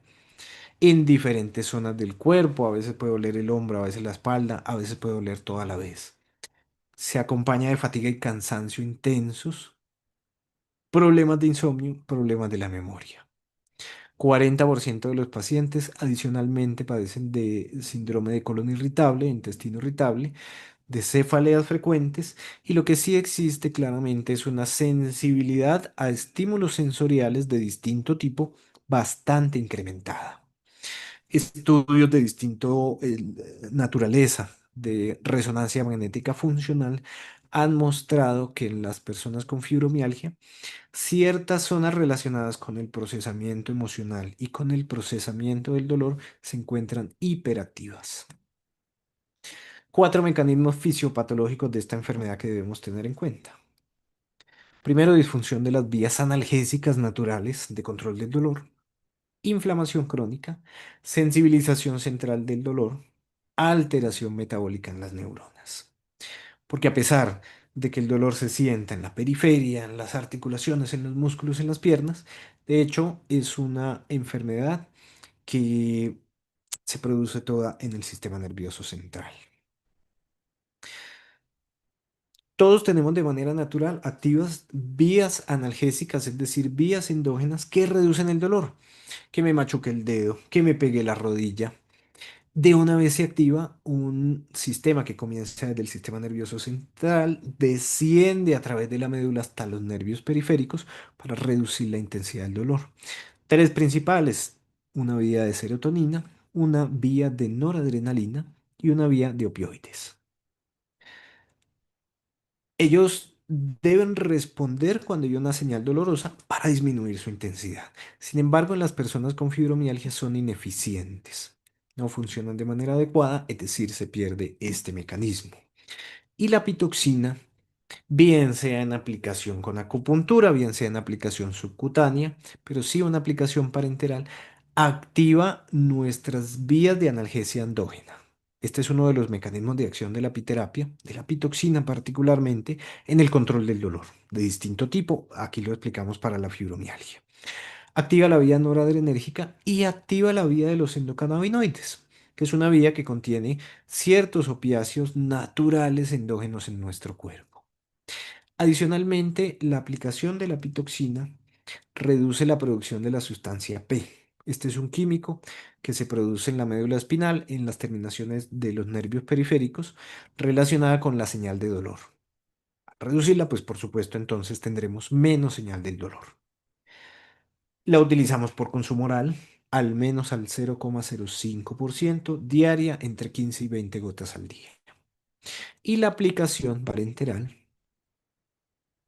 en diferentes zonas del cuerpo. A veces puede doler el hombro, a veces la espalda, a veces puede doler toda la vez. Se acompaña de fatiga y cansancio intensos, problemas de insomnio, problemas de la memoria. 40% de los pacientes adicionalmente padecen de síndrome de colon irritable, intestino irritable, de cefaleas frecuentes, y lo que sí existe claramente es una sensibilidad a estímulos sensoriales de distinto tipo bastante incrementada. Estudios de distinto naturaleza de resonancia magnética funcional han mostrado que en las personas con fibromialgia, ciertas zonas relacionadas con el procesamiento emocional y con el procesamiento del dolor se encuentran hiperactivas. Cuatro mecanismos fisiopatológicos de esta enfermedad que debemos tener en cuenta. Primero, disfunción de las vías analgésicas naturales de control del dolor, inflamación crónica, sensibilización central del dolor, alteración metabólica en las neuronas. Porque a pesar de que el dolor se sienta en la periferia, en las articulaciones, en los músculos, en las piernas, de hecho es una enfermedad que se produce toda en el sistema nervioso central. Todos tenemos de manera natural activas vías analgésicas, es decir, vías endógenas que reducen el dolor. Que me machuque el dedo, que me pegue la rodilla. De una vez se activa un sistema que comienza desde el sistema nervioso central, desciende a través de la médula hasta los nervios periféricos para reducir la intensidad del dolor. Tres principales: una vía de serotonina, una vía de noradrenalina y una vía de opioides. Ellos deben responder cuando hay una señal dolorosa para disminuir su intensidad. Sin embargo, en las personas con fibromialgia son ineficientes. No funcionan de manera adecuada, es decir, se pierde este mecanismo. Y la pitoxina, bien sea en aplicación con acupuntura, bien sea en aplicación subcutánea, pero sí una aplicación parenteral, activa nuestras vías de analgesia endógena. Este es uno de los mecanismos de acción de la apiterapia, de la pitoxina particularmente, en el control del dolor, de distinto tipo. Aquí lo explicamos para la fibromialgia. Activa la vía noradrenérgica y activa la vía de los endocannabinoides, que es una vía que contiene ciertos opiáceos naturales endógenos en nuestro cuerpo. Adicionalmente, la aplicación de la pitoxina reduce la producción de la sustancia P. Este es un químico que se produce en la médula espinal, en las terminaciones de los nervios periféricos, relacionada con la señal de dolor. Al reducirla, pues por supuesto, entonces tendremos menos señal del dolor. La utilizamos por consumo oral, al menos al 0,05% diaria, entre 15 y 20 gotas al día. Y la aplicación parenteral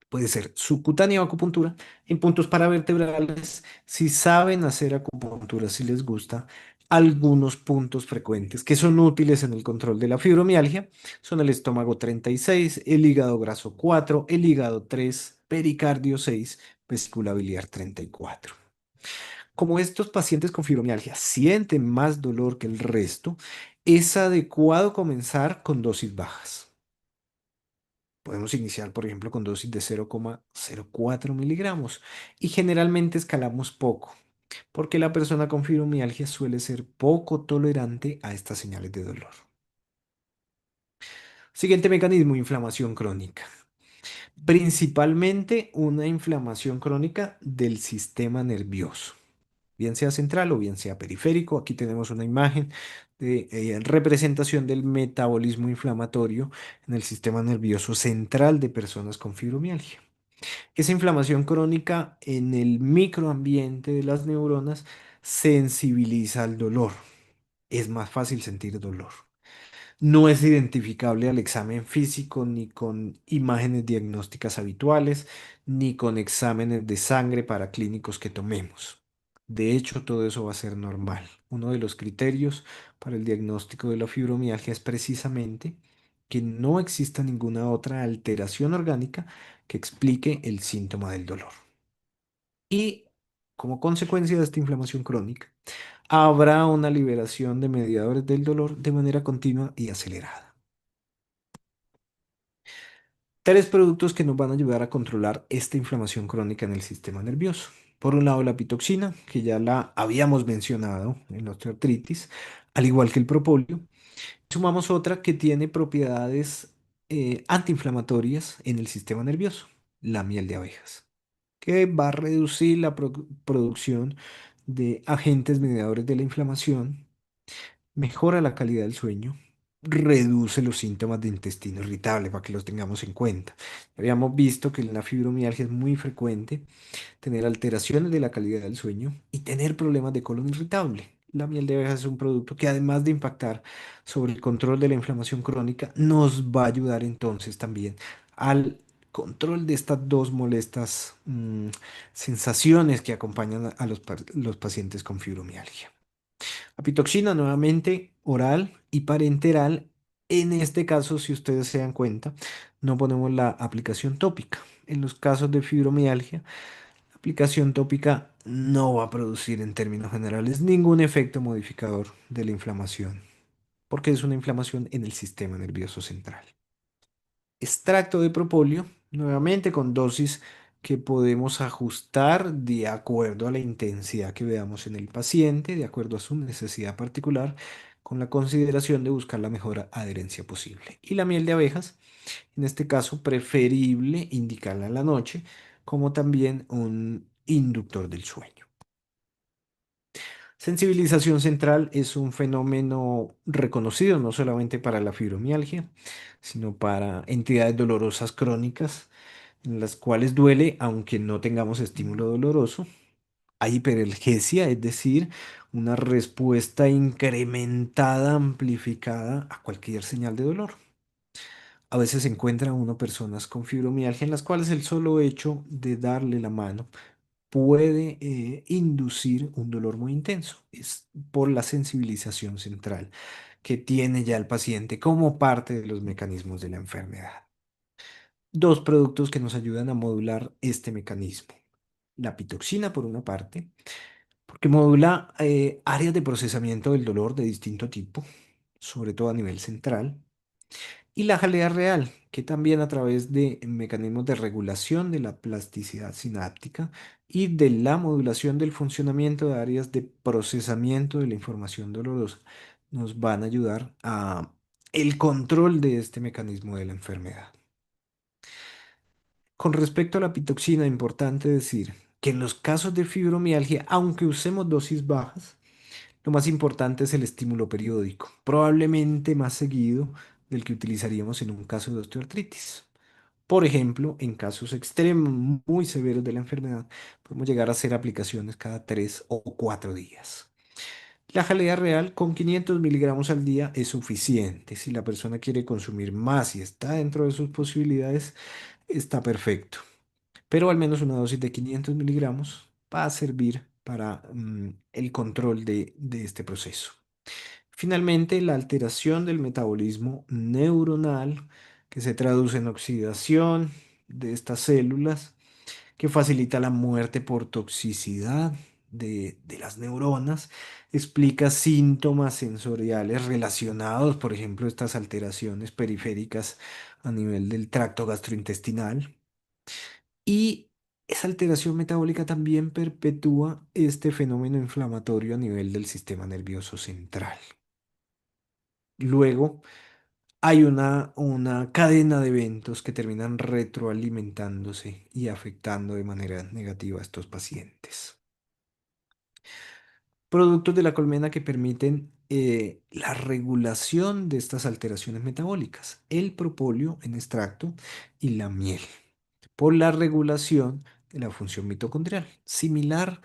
puede ser subcutánea o acupuntura en puntos paravertebrales. Si saben hacer acupuntura, si les gusta, algunos puntos frecuentes que son útiles en el control de la fibromialgia son el estómago 36, el hígado graso 4, el hígado 3, pericardio 6, vesícula biliar 34. Como estos pacientes con fibromialgia sienten más dolor que el resto, es adecuado comenzar con dosis bajas. Podemos iniciar, por ejemplo, con dosis de 0,04 miligramos y generalmente escalamos poco, porque la persona con fibromialgia suele ser poco tolerante a estas señales de dolor. Siguiente mecanismo: inflamación crónica. Principalmente una inflamación crónica del sistema nervioso, bien sea central o bien sea periférico. Aquí tenemos una imagen de representación del metabolismo inflamatorio en el sistema nervioso central de personas con fibromialgia. Esa inflamación crónica en el microambiente de las neuronas sensibiliza al dolor. Es más fácil sentir dolor. No es identificable al examen físico, ni con imágenes diagnósticas habituales, ni con exámenes de sangre para clínicos que tomemos. De hecho, todo eso va a ser normal. Uno de los criterios para el diagnóstico de la fibromialgia es precisamente que no exista ninguna otra alteración orgánica que explique el síntoma del dolor. Y como consecuencia de esta inflamación crónica, habrá una liberación de mediadores del dolor de manera continua y acelerada. Tres productos que nos van a ayudar a controlar esta inflamación crónica en el sistema nervioso. Por un lado, la pitoxina, que ya la habíamos mencionado en la osteoartritis, al igual que el propóleo. Sumamos otra que tiene propiedades antiinflamatorias en el sistema nervioso, la miel de abejas, que va a reducir la producción de agentes mediadores de la inflamación, mejora la calidad del sueño, reduce los síntomas de intestino irritable, para que los tengamos en cuenta. Habíamos visto que en la fibromialgia es muy frecuente tener alteraciones de la calidad del sueño y tener problemas de colon irritable. La miel de abeja es un producto que, además de impactar sobre el control de la inflamación crónica, nos va a ayudar entonces también al control de estas dos molestas sensaciones que acompañan a los pacientes con fibromialgia. La pitoxina nuevamente oral y parenteral. En este caso, si ustedes se dan cuenta, no ponemos la aplicación tópica. En los casos de fibromialgia, la aplicación tópica no va a producir en términos generales ningún efecto modificador de la inflamación, porque es una inflamación en el sistema nervioso central. Extracto de propóleo, nuevamente con dosis que podemos ajustar de acuerdo a la intensidad que veamos en el paciente, de acuerdo a su necesidad particular, con la consideración de buscar la mejor adherencia posible. Y la miel de abejas, en este caso, preferible indicarla en la noche, como también un inductor del sueño. Sensibilización central es un fenómeno reconocido no solamente para la fibromialgia, sino para entidades dolorosas crónicas en las cuales duele aunque no tengamos estímulo doloroso. Hay hiperalgesia, es decir, una respuesta incrementada, amplificada a cualquier señal de dolor. A veces se encuentra uno personas con fibromialgia en las cuales el solo hecho de darle la mano puede inducir un dolor muy intenso. Es por la sensibilización central que tiene ya el paciente como parte de los mecanismos de la enfermedad. Dos productos que nos ayudan a modular este mecanismo. La pitoxina, por una parte, porque modula áreas de procesamiento del dolor de distinto tipo, sobre todo a nivel central. Y la jalea real, que también a través de mecanismos de regulación de la plasticidad sináptica y de la modulación del funcionamiento de áreas de procesamiento de la información dolorosa, nos van a ayudar a el control de este mecanismo de la enfermedad. Con respecto a la pitoxina, importante decir que en los casos de fibromialgia, aunque usemos dosis bajas, lo más importante es el estímulo periódico, probablemente más seguido del que utilizaríamos en un caso de osteoartritis. Por ejemplo, en casos extremos muy severos de la enfermedad, podemos llegar a hacer aplicaciones cada 3 o 4 días. La jalea real con 500 miligramos al día es suficiente. Si la persona quiere consumir más y está dentro de sus posibilidades, está perfecto. Pero al menos una dosis de 500 miligramos va a servir para el control de este proceso. Finalmente, la alteración del metabolismo neuronal, que se traduce en oxidación de estas células, que facilita la muerte por toxicidad de las neuronas, explica síntomas sensoriales relacionados, por ejemplo, estas alteraciones periféricas a nivel del tracto gastrointestinal. Y esa alteración metabólica también perpetúa este fenómeno inflamatorio a nivel del sistema nervioso central. Luego, hay una cadena de eventos que terminan retroalimentándose y afectando de manera negativa a estos pacientes. Productos de la colmena que permiten la regulación de estas alteraciones metabólicas, el propóleo en extracto y la miel, por la regulación de la función mitocondrial, similar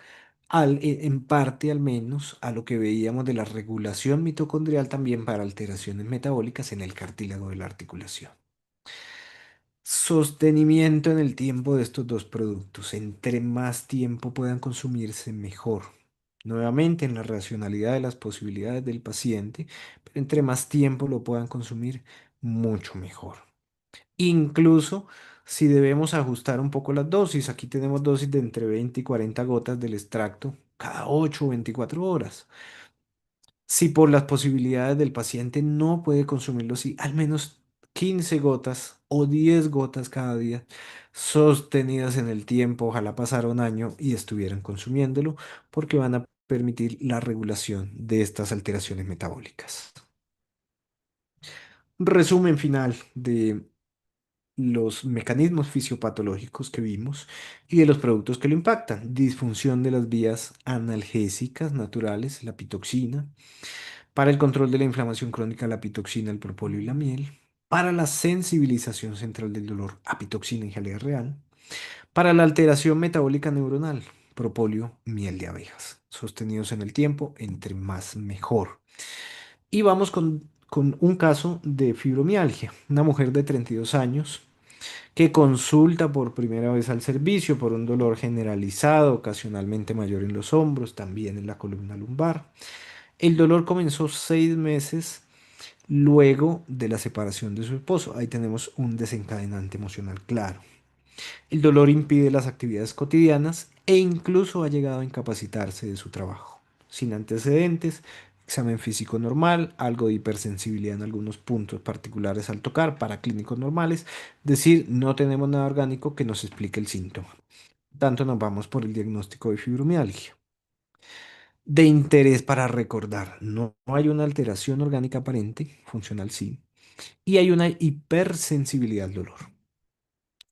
en parte al menos a lo que veíamos de la regulación mitocondrial también para alteraciones metabólicas en el cartílago de la articulación. Sostenimiento en el tiempo de estos dos productos. Entre más tiempo puedan consumirse, mejor. Nuevamente, en la racionalidad de las posibilidades del paciente, pero entre más tiempo lo puedan consumir, mucho mejor. Incluso si debemos ajustar un poco las dosis, aquí tenemos dosis de entre 20 y 40 gotas del extracto cada 8 o 24 horas. Si por las posibilidades del paciente no puede consumirlo, sí, al menos 15 gotas o 10 gotas cada día, sostenidas en el tiempo, ojalá pasara un año y estuvieran consumiéndolo, porque van a permitir la regulación de estas alteraciones metabólicas. Resumen final de los mecanismos fisiopatológicos que vimos y de los productos que lo impactan. Disfunción de las vías analgésicas naturales, la pitoxina. Para el control de la inflamación crónica, la pitoxina, el propóleo y la miel. Para la sensibilización central del dolor, apitoxina y jalea real. Para la alteración metabólica neuronal, propóleo, miel de abejas. Sostenidos en el tiempo, entre más mejor. Y vamos con un caso de fibromialgia. Una mujer de 32 años que consulta por primera vez al servicio por un dolor generalizado, ocasionalmente mayor en los hombros, también en la columna lumbar. El dolor comenzó 6 meses luego de la separación de su esposo. Ahí tenemos un desencadenante emocional claro. El dolor impide las actividades cotidianas e incluso ha llegado a incapacitarse de su trabajo. Sin antecedentes, examen físico normal, algo de hipersensibilidad en algunos puntos particulares al tocar para clínicos normales, decir, no tenemos nada orgánico que nos explique el síntoma. Tanto nos vamos por el diagnóstico de fibromialgia. De interés para recordar, no hay una alteración orgánica aparente, funcional sí, y hay una hipersensibilidad al dolor.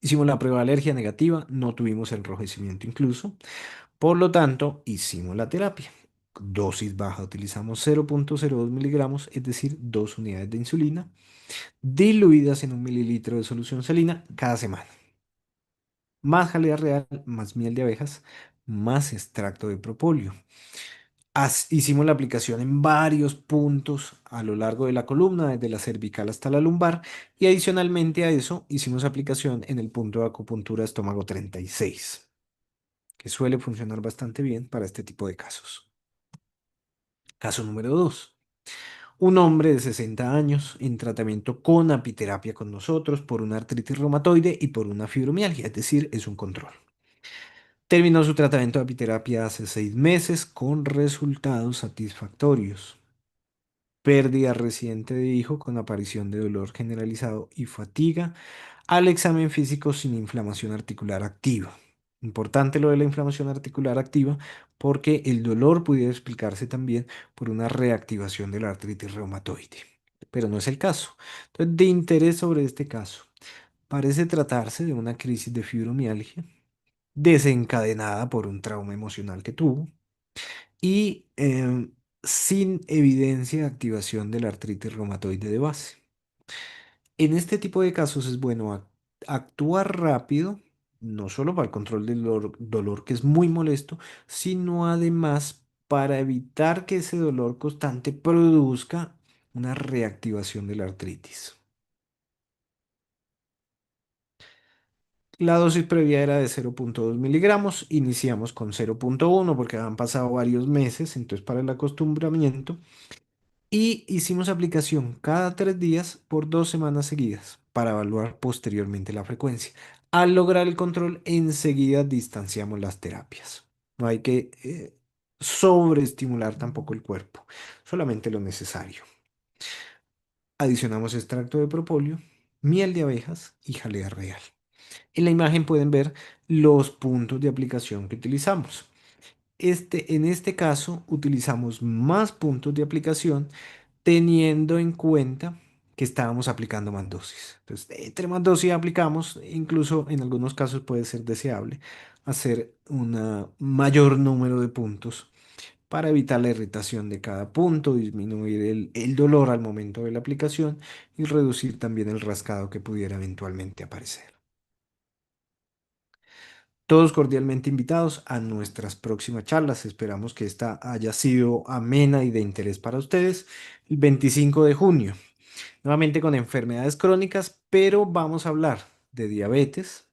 Hicimos la prueba de alergia negativa, no tuvimos enrojecimiento incluso. Por lo tanto, hicimos la terapia. Dosis baja, utilizamos 0,02 miligramos, es decir, 2 unidades de insulina, diluidas en 1 mililitro de solución salina cada semana. Más jalea real, más miel de abejas, más extracto de propóleo. Hicimos la aplicación en varios puntos a lo largo de la columna, desde la cervical hasta la lumbar, y adicionalmente a eso hicimos aplicación en el punto de acupuntura estómago 36, que suele funcionar bastante bien para este tipo de casos. Caso número 2. Un hombre de 60 años en tratamiento con apiterapia con nosotros por una artritis reumatoide y por una fibromialgia, es decir, es un control. Terminó su tratamiento de apiterapia hace 6 meses con resultados satisfactorios. Pérdida reciente de hijo con aparición de dolor generalizado y fatiga al examen físico sin inflamación articular activa. Importante lo de la inflamación articular activa porque el dolor pudiera explicarse también por una reactivación de la artritis reumatoide, pero no es el caso. Entonces, de interés sobre este caso, parece tratarse de una crisis de fibromialgia desencadenada por un trauma emocional que tuvo y sin evidencia de activación de la artritis reumatoide de base. En este tipo de casos es bueno actuar rápido, no solo para el control del dolor que es muy molesto, sino además para evitar que ese dolor constante produzca una reactivación de la artritis. La dosis previa era de 0,2 miligramos, iniciamos con 0,1 porque han pasado varios meses, entonces para el acostumbramiento. Y hicimos aplicación cada 3 días por 2 semanas seguidas para evaluar posteriormente la frecuencia. Al lograr el control, enseguida distanciamos las terapias. No hay que sobreestimular tampoco el cuerpo, solamente lo necesario. Adicionamos extracto de propóleo, miel de abejas y jalea real. En la imagen pueden ver los puntos de aplicación que utilizamos. En este caso, utilizamos más puntos de aplicación teniendo en cuenta que estábamos aplicando más dosis. Entonces, entre más dosis aplicamos, incluso en algunos casos puede ser deseable hacer un mayor número de puntos para evitar la irritación de cada punto, disminuir el dolor al momento de la aplicación y reducir también el rascado que pudiera eventualmente aparecer. Todos cordialmente invitados a nuestras próximas charlas. Esperamos que esta haya sido amena y de interés para ustedes. El 25 de junio, nuevamente con enfermedades crónicas, pero vamos a hablar de diabetes,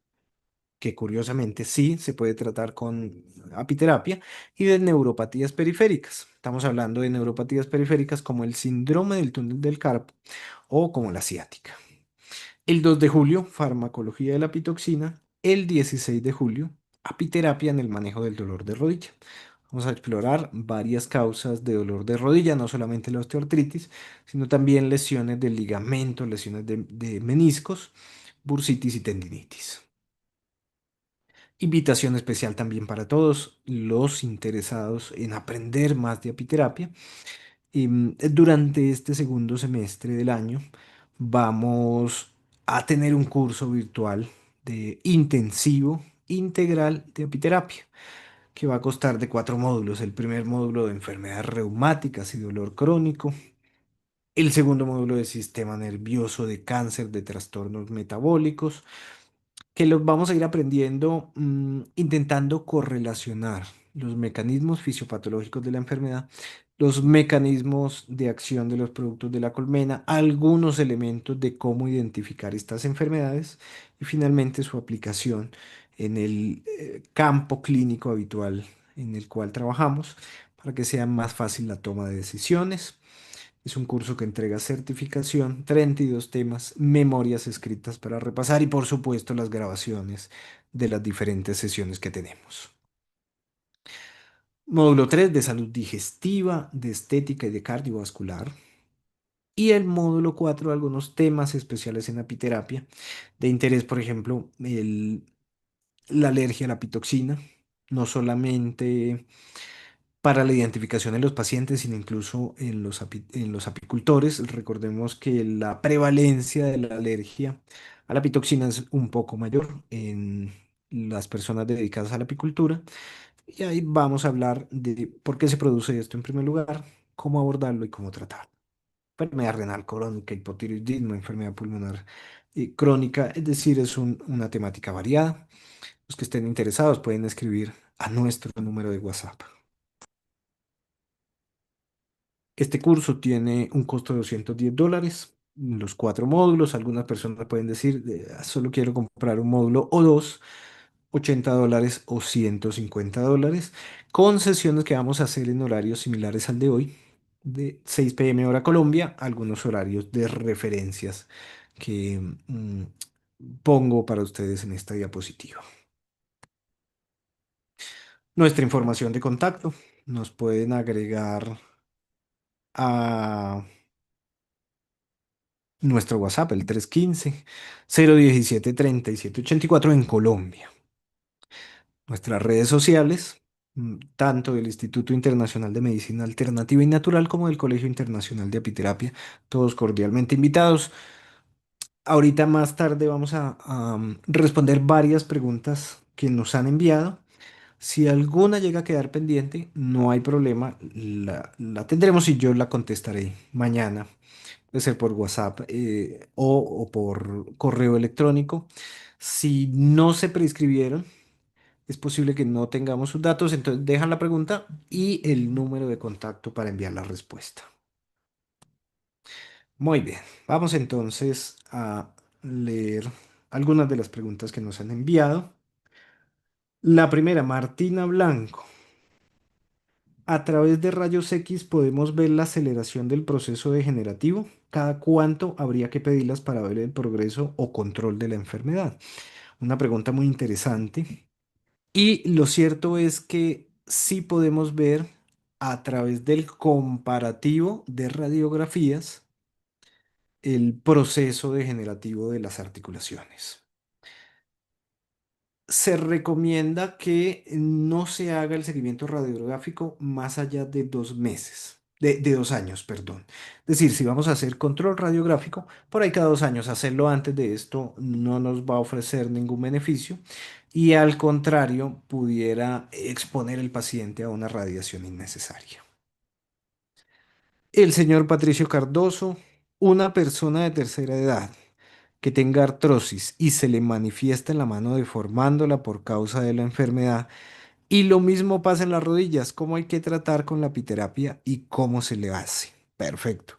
que curiosamente sí se puede tratar con apiterapia, y de neuropatías periféricas. Estamos hablando de neuropatías periféricas como el síndrome del túnel del carpo o como la ciática. El 2 de julio, farmacología de la pitoxina. El 16 de julio, apiterapia en el manejo del dolor de rodilla. Vamos a explorar varias causas de dolor de rodilla, no solamente la osteoartritis, sino también lesiones del ligamento, lesiones de meniscos, bursitis y tendinitis. Invitación especial también para todos los interesados en aprender más de apiterapia. Durante este segundo semestre del año vamos a tener un curso virtual de intensivo integral de apiterapia que va a constar de 4 módulos. El primer módulo de enfermedades reumáticas y dolor crónico. El segundo módulo de sistema nervioso, de cáncer, de trastornos metabólicos, que los vamos a ir aprendiendo intentando correlacionar los mecanismos fisiopatológicos de la enfermedad los mecanismos de acción de los productos de la colmena, algunos elementos de cómo identificar estas enfermedades y finalmente su aplicación en el campo clínico habitual en el cual trabajamos para que sea más fácil la toma de decisiones. Es un curso que entrega certificación, 32 temas, memorias escritas para repasar y por supuesto las grabaciones de las diferentes sesiones que tenemos. Módulo 3 de salud digestiva, de estética y de cardiovascular. Y el módulo 4 algunos temas especiales en apiterapia, de interés, por ejemplo, la alergia a la pitoxina, no solamente para la identificación de los pacientes, sino incluso en en los apicultores. Recordemos que la prevalencia de la alergia a la pitoxina es un poco mayor en las personas dedicadas a la apicultura. Y ahí vamos a hablar de por qué se produce esto en primer lugar, cómo abordarlo y cómo tratarlo. Enfermedad renal crónica, hipotiroidismo, enfermedad pulmonar crónica, es decir, es una temática variada. Los que estén interesados pueden escribir a nuestro número de WhatsApp. Este curso tiene un costo de $210, los 4 módulos. Algunas personas pueden decir, solo quiero comprar un módulo o dos, $80 o $150, con sesiones que vamos a hacer en horarios similares al de hoy, de 6 p.m. hora Colombia, algunos horarios de referencias que pongo para ustedes en esta diapositiva. Nuestra información de contacto, nos pueden agregar a nuestro WhatsApp, el 315-017-3784 en Colombia. Nuestras redes sociales, tanto del Instituto Internacional de Medicina Alternativa y Natural como del Colegio Internacional de Apiterapia, todos cordialmente invitados. Ahorita más tarde vamos a responder varias preguntas que nos han enviado. Si alguna llega a quedar pendiente, no hay problema, la tendremos y yo la contestaré mañana. Puede ser por WhatsApp o por correo electrónico. Si no se prescribieron, es posible que no tengamos sus datos, entonces dejan la pregunta y el número de contacto para enviar la respuesta. Muy bien, vamos entonces a leer algunas de las preguntas que nos han enviado. La primera, Martina Blanco. A través de rayos X podemos ver la aceleración del proceso degenerativo. ¿Cada cuánto habría que pedirlas para ver el progreso o control de la enfermedad? Una pregunta muy interesante. Y lo cierto es que sí podemos ver a través del comparativo de radiografías el proceso degenerativo de las articulaciones. Se recomienda que no se haga el seguimiento radiográfico más allá de 2 meses, de 2 años, perdón. Es decir, si vamos a hacer control radiográfico, por ahí cada 2 años, hacerlo antes de esto no nos va a ofrecer ningún beneficio y al contrario, pudiera exponer el paciente a una radiación innecesaria. El señor Patricio Cardoso, una persona de tercera edad que tenga artrosis y se le manifiesta en la mano deformándola por causa de la enfermedad. Y lo mismo pasa en las rodillas, cómo hay que tratar con la apiterapia y cómo se le hace. Perfecto.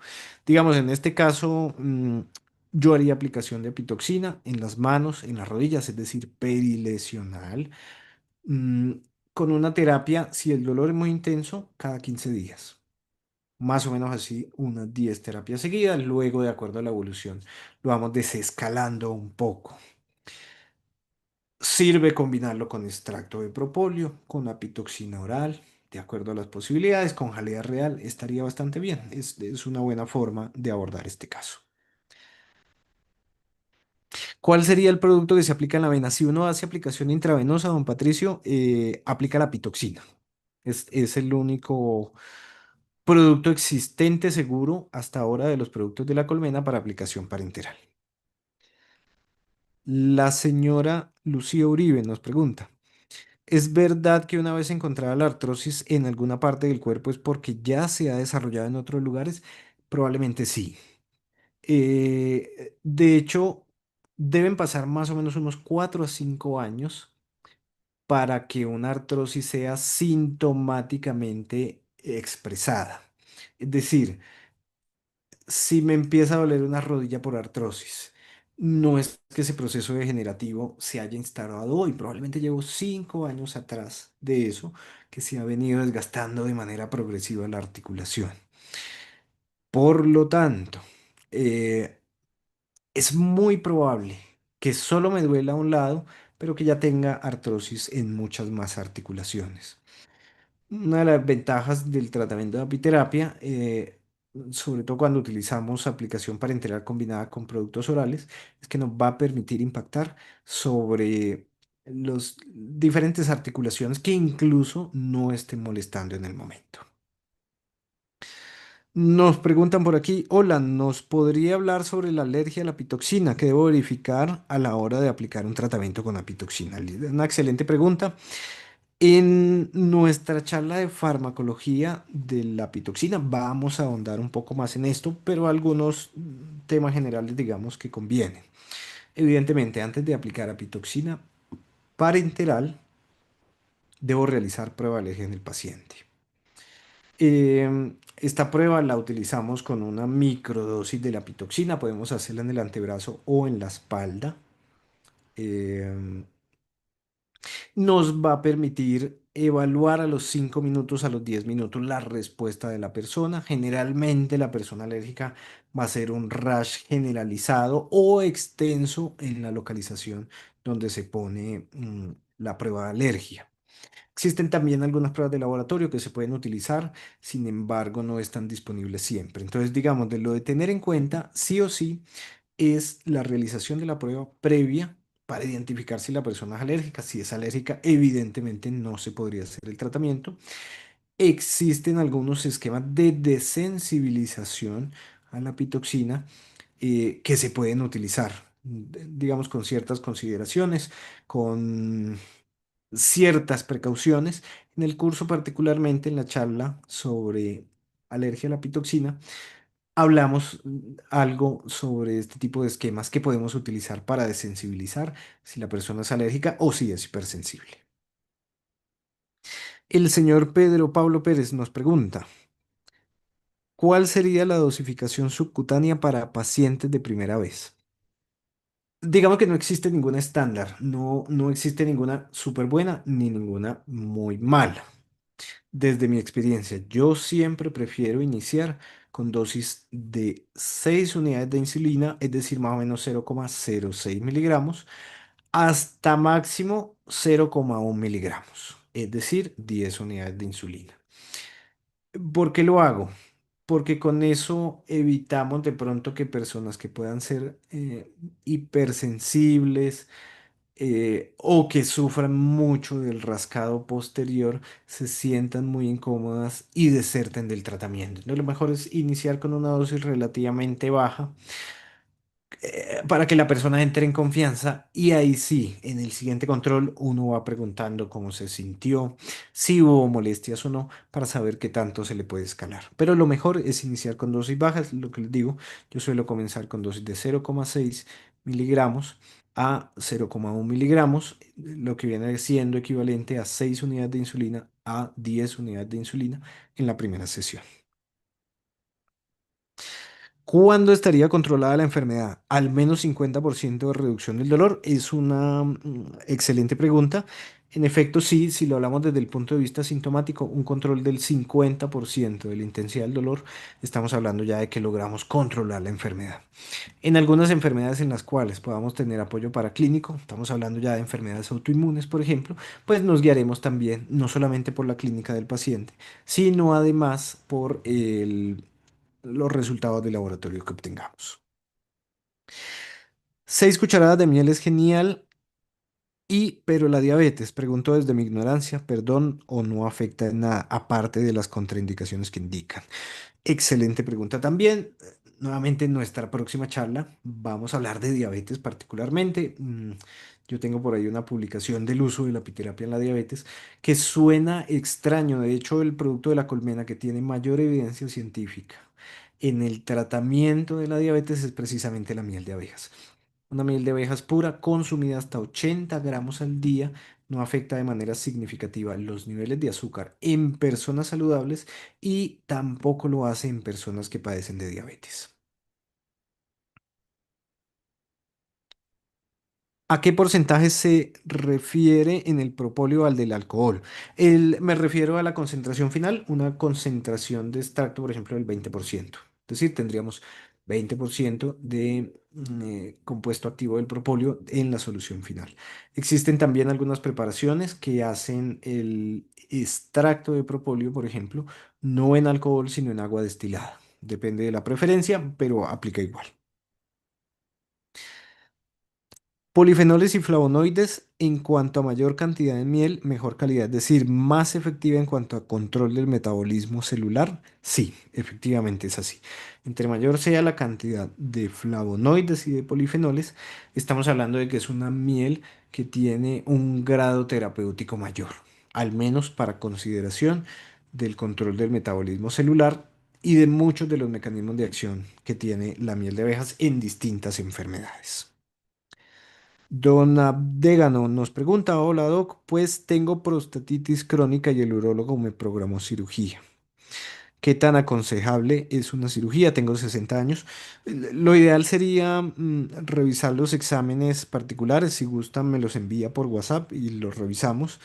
Digamos, en este caso, yo haría aplicación de apitoxina en las manos, en las rodillas, es decir, perilesional, mm, con una terapia, si el dolor es muy intenso, cada 15 días. Más o menos así, unas 10 terapias seguidas, luego de acuerdo a la evolución, lo vamos desescalando un poco. Sirve combinarlo con extracto de propóleo, con apitoxina oral, de acuerdo a las posibilidades, con jalea real, estaría bastante bien. Es una buena forma de abordar este caso. ¿Cuál sería el producto que se aplica en la vena? Si uno hace aplicación intravenosa, don Patricio, aplica la pitoxina. Es el único producto existente seguro hasta ahora de los productos de la colmena para aplicación parenteral. La señora Lucía Uribe nos pregunta. ¿Es verdad que una vez encontrada la artrosis en alguna parte del cuerpo es porque ya se ha desarrollado en otros lugares? Probablemente sí. De hecho, deben pasar más o menos unos 4 a 5 años para que una artrosis sea sintomáticamente expresada. Es decir, si me empieza a doler una rodilla por artrosis, no es que ese proceso degenerativo se haya instalado hoy, probablemente llevo 5 años atrás de eso, que se ha venido desgastando de manera progresiva la articulación. Por lo tanto, eh, es muy probable que solo me duela un lado, pero que ya tenga artrosis en muchas más articulaciones. Una de las ventajas del tratamiento de apiterapia, sobre todo cuando utilizamos aplicación parenteral combinada con productos orales, es que nos va a permitir impactar sobre las diferentes articulaciones que incluso no estén molestando en el momento. Nos preguntan por aquí, hola, ¿nos podría hablar sobre la alergia a la pitoxina? ¿Qué debo verificar a la hora de aplicar un tratamiento con apitoxina? Una excelente pregunta. En nuestra charla de farmacología de la pitoxina vamos a ahondar un poco más en esto, pero algunos temas generales digamos que convienen. Evidentemente, antes de aplicar apitoxina parenteral, debo realizar prueba de alergia en el paciente. Esta prueba la utilizamos con una microdosis de la pitoxina, podemos hacerla en el antebrazo o en la espalda. Em, Nos va a permitir evaluar a los 5 minutos, a los 10 minutos la respuesta de la persona. Generalmente la persona alérgica va a ser un rash generalizado o extenso en la localización donde se pone la prueba de alergia. Existen también algunas pruebas de laboratorio que se pueden utilizar, sin embargo no están disponibles siempre. Entonces, digamos, de lo de tener en cuenta, sí o sí, es la realización de la prueba previa para identificar si la persona es alérgica. Si es alérgica, evidentemente no se podría hacer el tratamiento. Existen algunos esquemas de desensibilización a la pitoxina que se pueden utilizar, digamos, con ciertas consideraciones, con ciertas precauciones. En el curso, particularmente en la charla sobre alergia a la pitoxina, hablamos algo sobre este tipo de esquemas que podemos utilizar para desensibilizar si la persona es alérgica o si es hipersensible. El señor Pedro Pablo Pérez nos pregunta, ¿cuál sería la dosificación subcutánea para pacientes de primera vez? Digamos que no existe ninguna estándar, no existe ninguna súper buena ni ninguna muy mala. Desde mi experiencia, yo siempre prefiero iniciar con dosis de 6 unidades de insulina, es decir, más o menos 0,06 miligramos, hasta máximo 0,1 miligramos, es decir, 10 unidades de insulina. ¿Por qué lo hago? Porque con eso evitamos de pronto que personas que puedan ser hipersensibles, o que sufran mucho del rascado posterior, se sientan muy incómodas y deserten del tratamiento. Entonces, lo mejor es iniciar con una dosis relativamente baja para que la persona entre en confianza y ahí sí, en el siguiente control uno va preguntando cómo se sintió, si hubo molestias o no, para saber qué tanto se le puede escalar. Pero lo mejor es iniciar con dosis bajas, lo que les digo, yo suelo comenzar con dosis de 0,6 miligramos a 0,1 miligramos, lo que viene siendo equivalente a 6 unidades de insulina a 10 unidades de insulina en la primera sesión. ¿Cuándo estaría controlada la enfermedad? Al menos 50% de reducción del dolor. Es una excelente pregunta. En efecto, sí, si lo hablamos desde el punto de vista sintomático, un control del 50% de la intensidad del dolor, estamos hablando ya de que logramos controlar la enfermedad. En algunas enfermedades en las cuales podamos tener apoyo paraclínico, estamos hablando ya de enfermedades autoinmunes, por ejemplo, pues nos guiaremos también no solamente por la clínica del paciente, sino además por los resultados de laboratorio que obtengamos. 6 cucharadas de miel es genial pero la diabetes, pregunto desde mi ignorancia, perdón, o no afecta en nada, aparte de las contraindicaciones que indican. Excelente pregunta también. Nuevamente en nuestra próxima charla vamos a hablar de diabetes particularmente. Yo tengo por ahí una publicación del uso de la apiterapia en la diabetes que suena extraño. De hecho, el producto de la colmena que tiene mayor evidencia científica en el tratamiento de la diabetes es precisamente la miel de abejas. Una miel de abejas pura consumida hasta 80 gramos al día no afecta de manera significativa los niveles de azúcar en personas saludables y tampoco lo hace en personas que padecen de diabetes. ¿A qué porcentaje se refiere en el propóleo al del alcohol? Me refiero a la concentración final, una concentración de extracto, por ejemplo, del 20%. Es decir, tendríamos 20% de compuesto activo del propóleo en la solución final. Existen también algunas preparaciones que hacen el extracto de propóleo, por ejemplo, no en alcohol, sino en agua destilada. Depende de la preferencia, pero aplica igual. Polifenoles y flavonoides en cuanto a mayor cantidad de miel, mejor calidad, es decir, más efectiva en cuanto a control del metabolismo celular. Sí, efectivamente es así. Entre mayor sea la cantidad de flavonoides y de polifenoles, estamos hablando de que es una miel que tiene un grado terapéutico mayor, al menos para consideración del control del metabolismo celular y de muchos de los mecanismos de acción que tiene la miel de abejas en distintas enfermedades. Don Abdégano nos pregunta, hola Doc, pues tengo prostatitis crónica y el urólogo me programó cirugía. ¿Qué tan aconsejable es una cirugía? Tengo 60 años. Lo ideal sería revisar los exámenes particulares. Si gustan, me los envía por WhatsApp y los revisamos.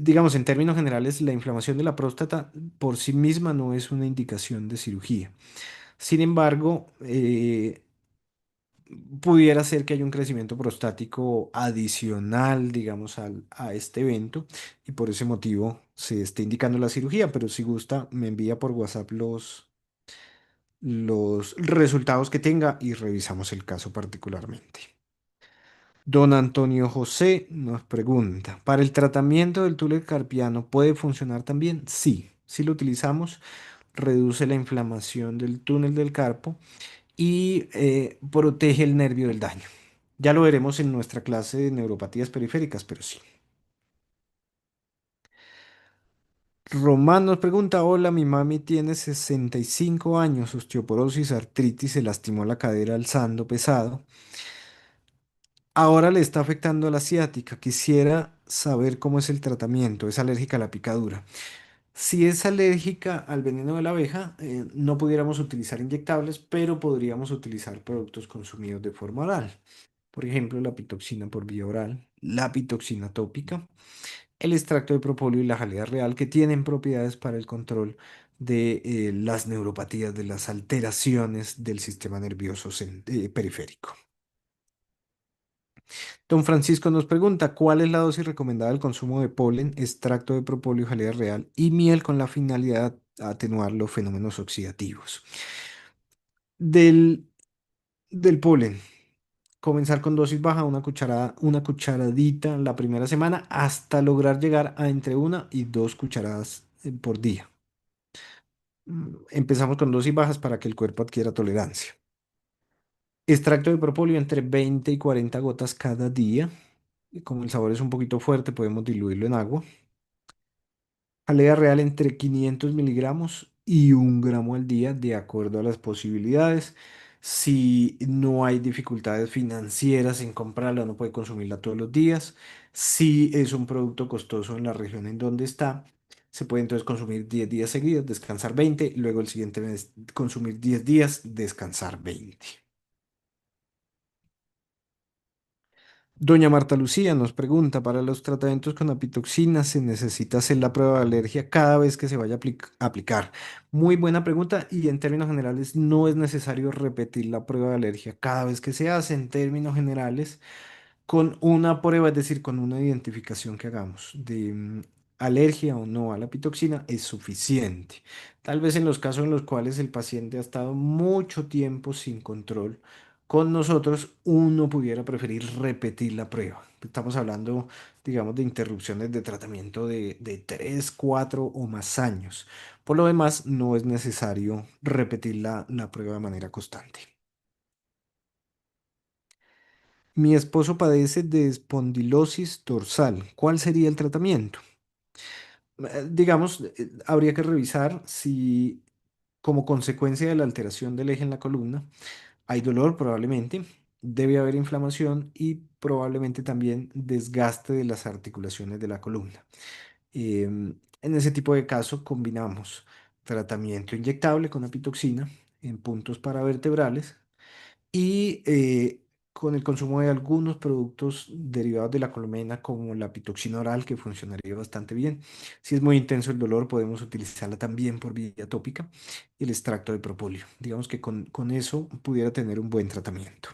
Digamos, en términos generales, la inflamación de la próstata por sí misma no es una indicación de cirugía. Sin embargo, pudiera ser que haya un crecimiento prostático adicional, digamos, a este evento y por ese motivo se esté indicando la cirugía, pero si gusta, me envía por WhatsApp los resultados que tenga y revisamos el caso particularmente. Don Antonio José nos pregunta, ¿para el tratamiento del túnel carpiano puede funcionar también? Sí, si lo utilizamos, reduce la inflamación del túnel del carpo y protege el nervio del daño. Ya lo veremos en nuestra clase de neuropatías periféricas, pero sí. Román nos pregunta, hola, mi mami tiene 65 años, osteoporosis, artritis, se lastimó la cadera alzando pesado. Ahora le está afectando a la ciática. Quisiera saber cómo es el tratamiento. Es alérgica a la picadura. Si es alérgica al veneno de la abeja, no pudiéramos utilizar inyectables, pero podríamos utilizar productos consumidos de forma oral. Por ejemplo, la pitoxina por vía oral, la pitoxina tópica, el extracto de propóleo y la jalea real, que tienen propiedades para el control de las neuropatías, de las alteraciones del sistema nervioso periférico. Don Francisco nos pregunta, ¿cuál es la dosis recomendada del consumo de polen, extracto de propóleo, jalea real y miel con la finalidad de atenuar los fenómenos oxidativos? Del, del polen. Comenzar con dosis baja, una cucharada, una cucharadita la primera semana hasta lograr llegar a entre 1 y 2 cucharadas por día. Empezamos con dosis bajas para que el cuerpo adquiera tolerancia. Extracto de propóleo entre 20 y 40 gotas cada día. Y como el sabor es un poquito fuerte, podemos diluirlo en agua. Jalea real entre 500 miligramos y 1 gramo al día, de acuerdo a las posibilidades. Si no hay dificultades financieras en comprarla, no puede consumirla todos los días. Si es un producto costoso en la región en donde está, se puede entonces consumir 10 días seguidos, descansar 20, luego el siguiente mes consumir 10 días, descansar 20. Doña Marta Lucía nos pregunta, ¿para los tratamientos con apitoxina se necesita hacer la prueba de alergia cada vez que se vaya a aplicar? Muy buena pregunta y en términos generales no es necesario repetir la prueba de alergia cada vez que se hace. En términos generales, con una prueba, es decir, con una identificación que hagamos de alergia o no a la pitoxina, es suficiente. Tal vez en los casos en los cuales el paciente ha estado mucho tiempo sin control con nosotros, uno pudiera preferir repetir la prueba. Estamos hablando, digamos, de interrupciones de tratamiento de 3, 4 o más años. Por lo demás, no es necesario repetir la prueba de manera constante. Mi esposo padece de espondilosis dorsal. ¿Cuál sería el tratamiento? Digamos, habría que revisar si como consecuencia de la alteración del eje en la columna hay dolor probablemente. debe haber inflamación y probablemente también desgaste de las articulaciones de la columna. En ese tipo de caso combinamos tratamiento inyectable con apitoxina en puntos paravertebrales y con el consumo de algunos productos derivados de la colmena, como la pitoxina oral, que funcionaría bastante bien. Si es muy intenso el dolor, podemos utilizarla también por vía tópica y el extracto de propóleo. Digamos que con eso pudiera tener un buen tratamiento.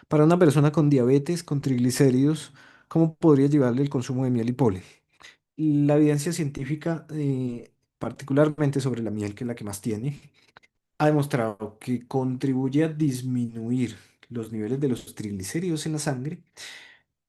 Para una persona con diabetes, con triglicéridos, ¿cómo podría llevarle el consumo de miel y polen? La evidencia científica, particularmente sobre la miel, que es la que más tiene, ha demostrado que contribuye a disminuir los niveles de los triglicéridos en la sangre,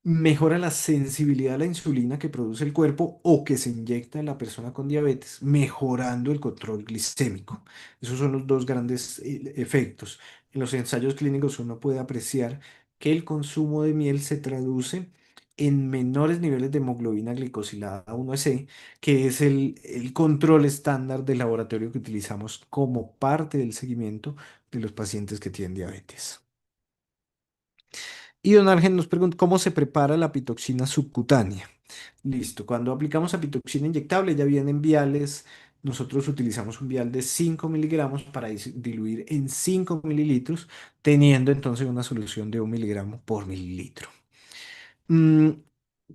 mejora la sensibilidad a la insulina que produce el cuerpo o que se inyecta en la persona con diabetes, mejorando el control glicémico. Esos son los dos grandes efectos. En los ensayos clínicos uno puede apreciar que el consumo de miel se traduce en menores niveles de hemoglobina glicosilada 1C, que es el control estándar de laboratorio que utilizamos como parte del seguimiento de los pacientes que tienen diabetes. Y don Ángel nos pregunta cómo se prepara la pitoxina subcutánea. Listo, cuando aplicamos apitoxina inyectable ya vienen viales. Nosotros utilizamos un vial de 5 miligramos para diluir en 5 mililitros, teniendo entonces una solución de 1 miligramo por mililitro. Mm,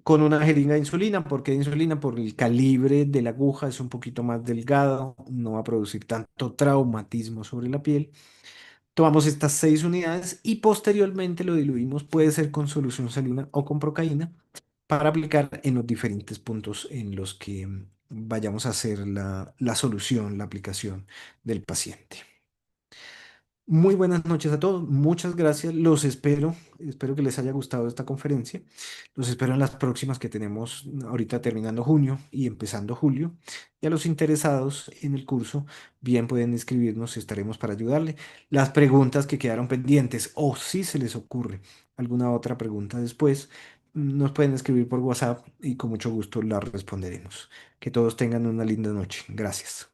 con una jeringa de insulina, ¿por qué de insulina? Por el calibre de la aguja, es un poquito más delgado, no va a producir tanto traumatismo sobre la piel. Tomamos estas 6 unidades y posteriormente lo diluimos, puede ser con solución salina o con procaína, para aplicar en los diferentes puntos en los que vayamos a hacer la solución, la aplicación del paciente. Muy buenas noches a todos, muchas gracias, los espero que les haya gustado esta conferencia, los espero en las próximas que tenemos ahorita terminando junio y empezando julio, y a los interesados en el curso bien pueden escribirnos, estaremos para ayudarle. Las preguntas que quedaron pendientes o si se les ocurre alguna otra pregunta después, nos pueden escribir por WhatsApp y con mucho gusto la responderemos. Que todos tengan una linda noche, gracias.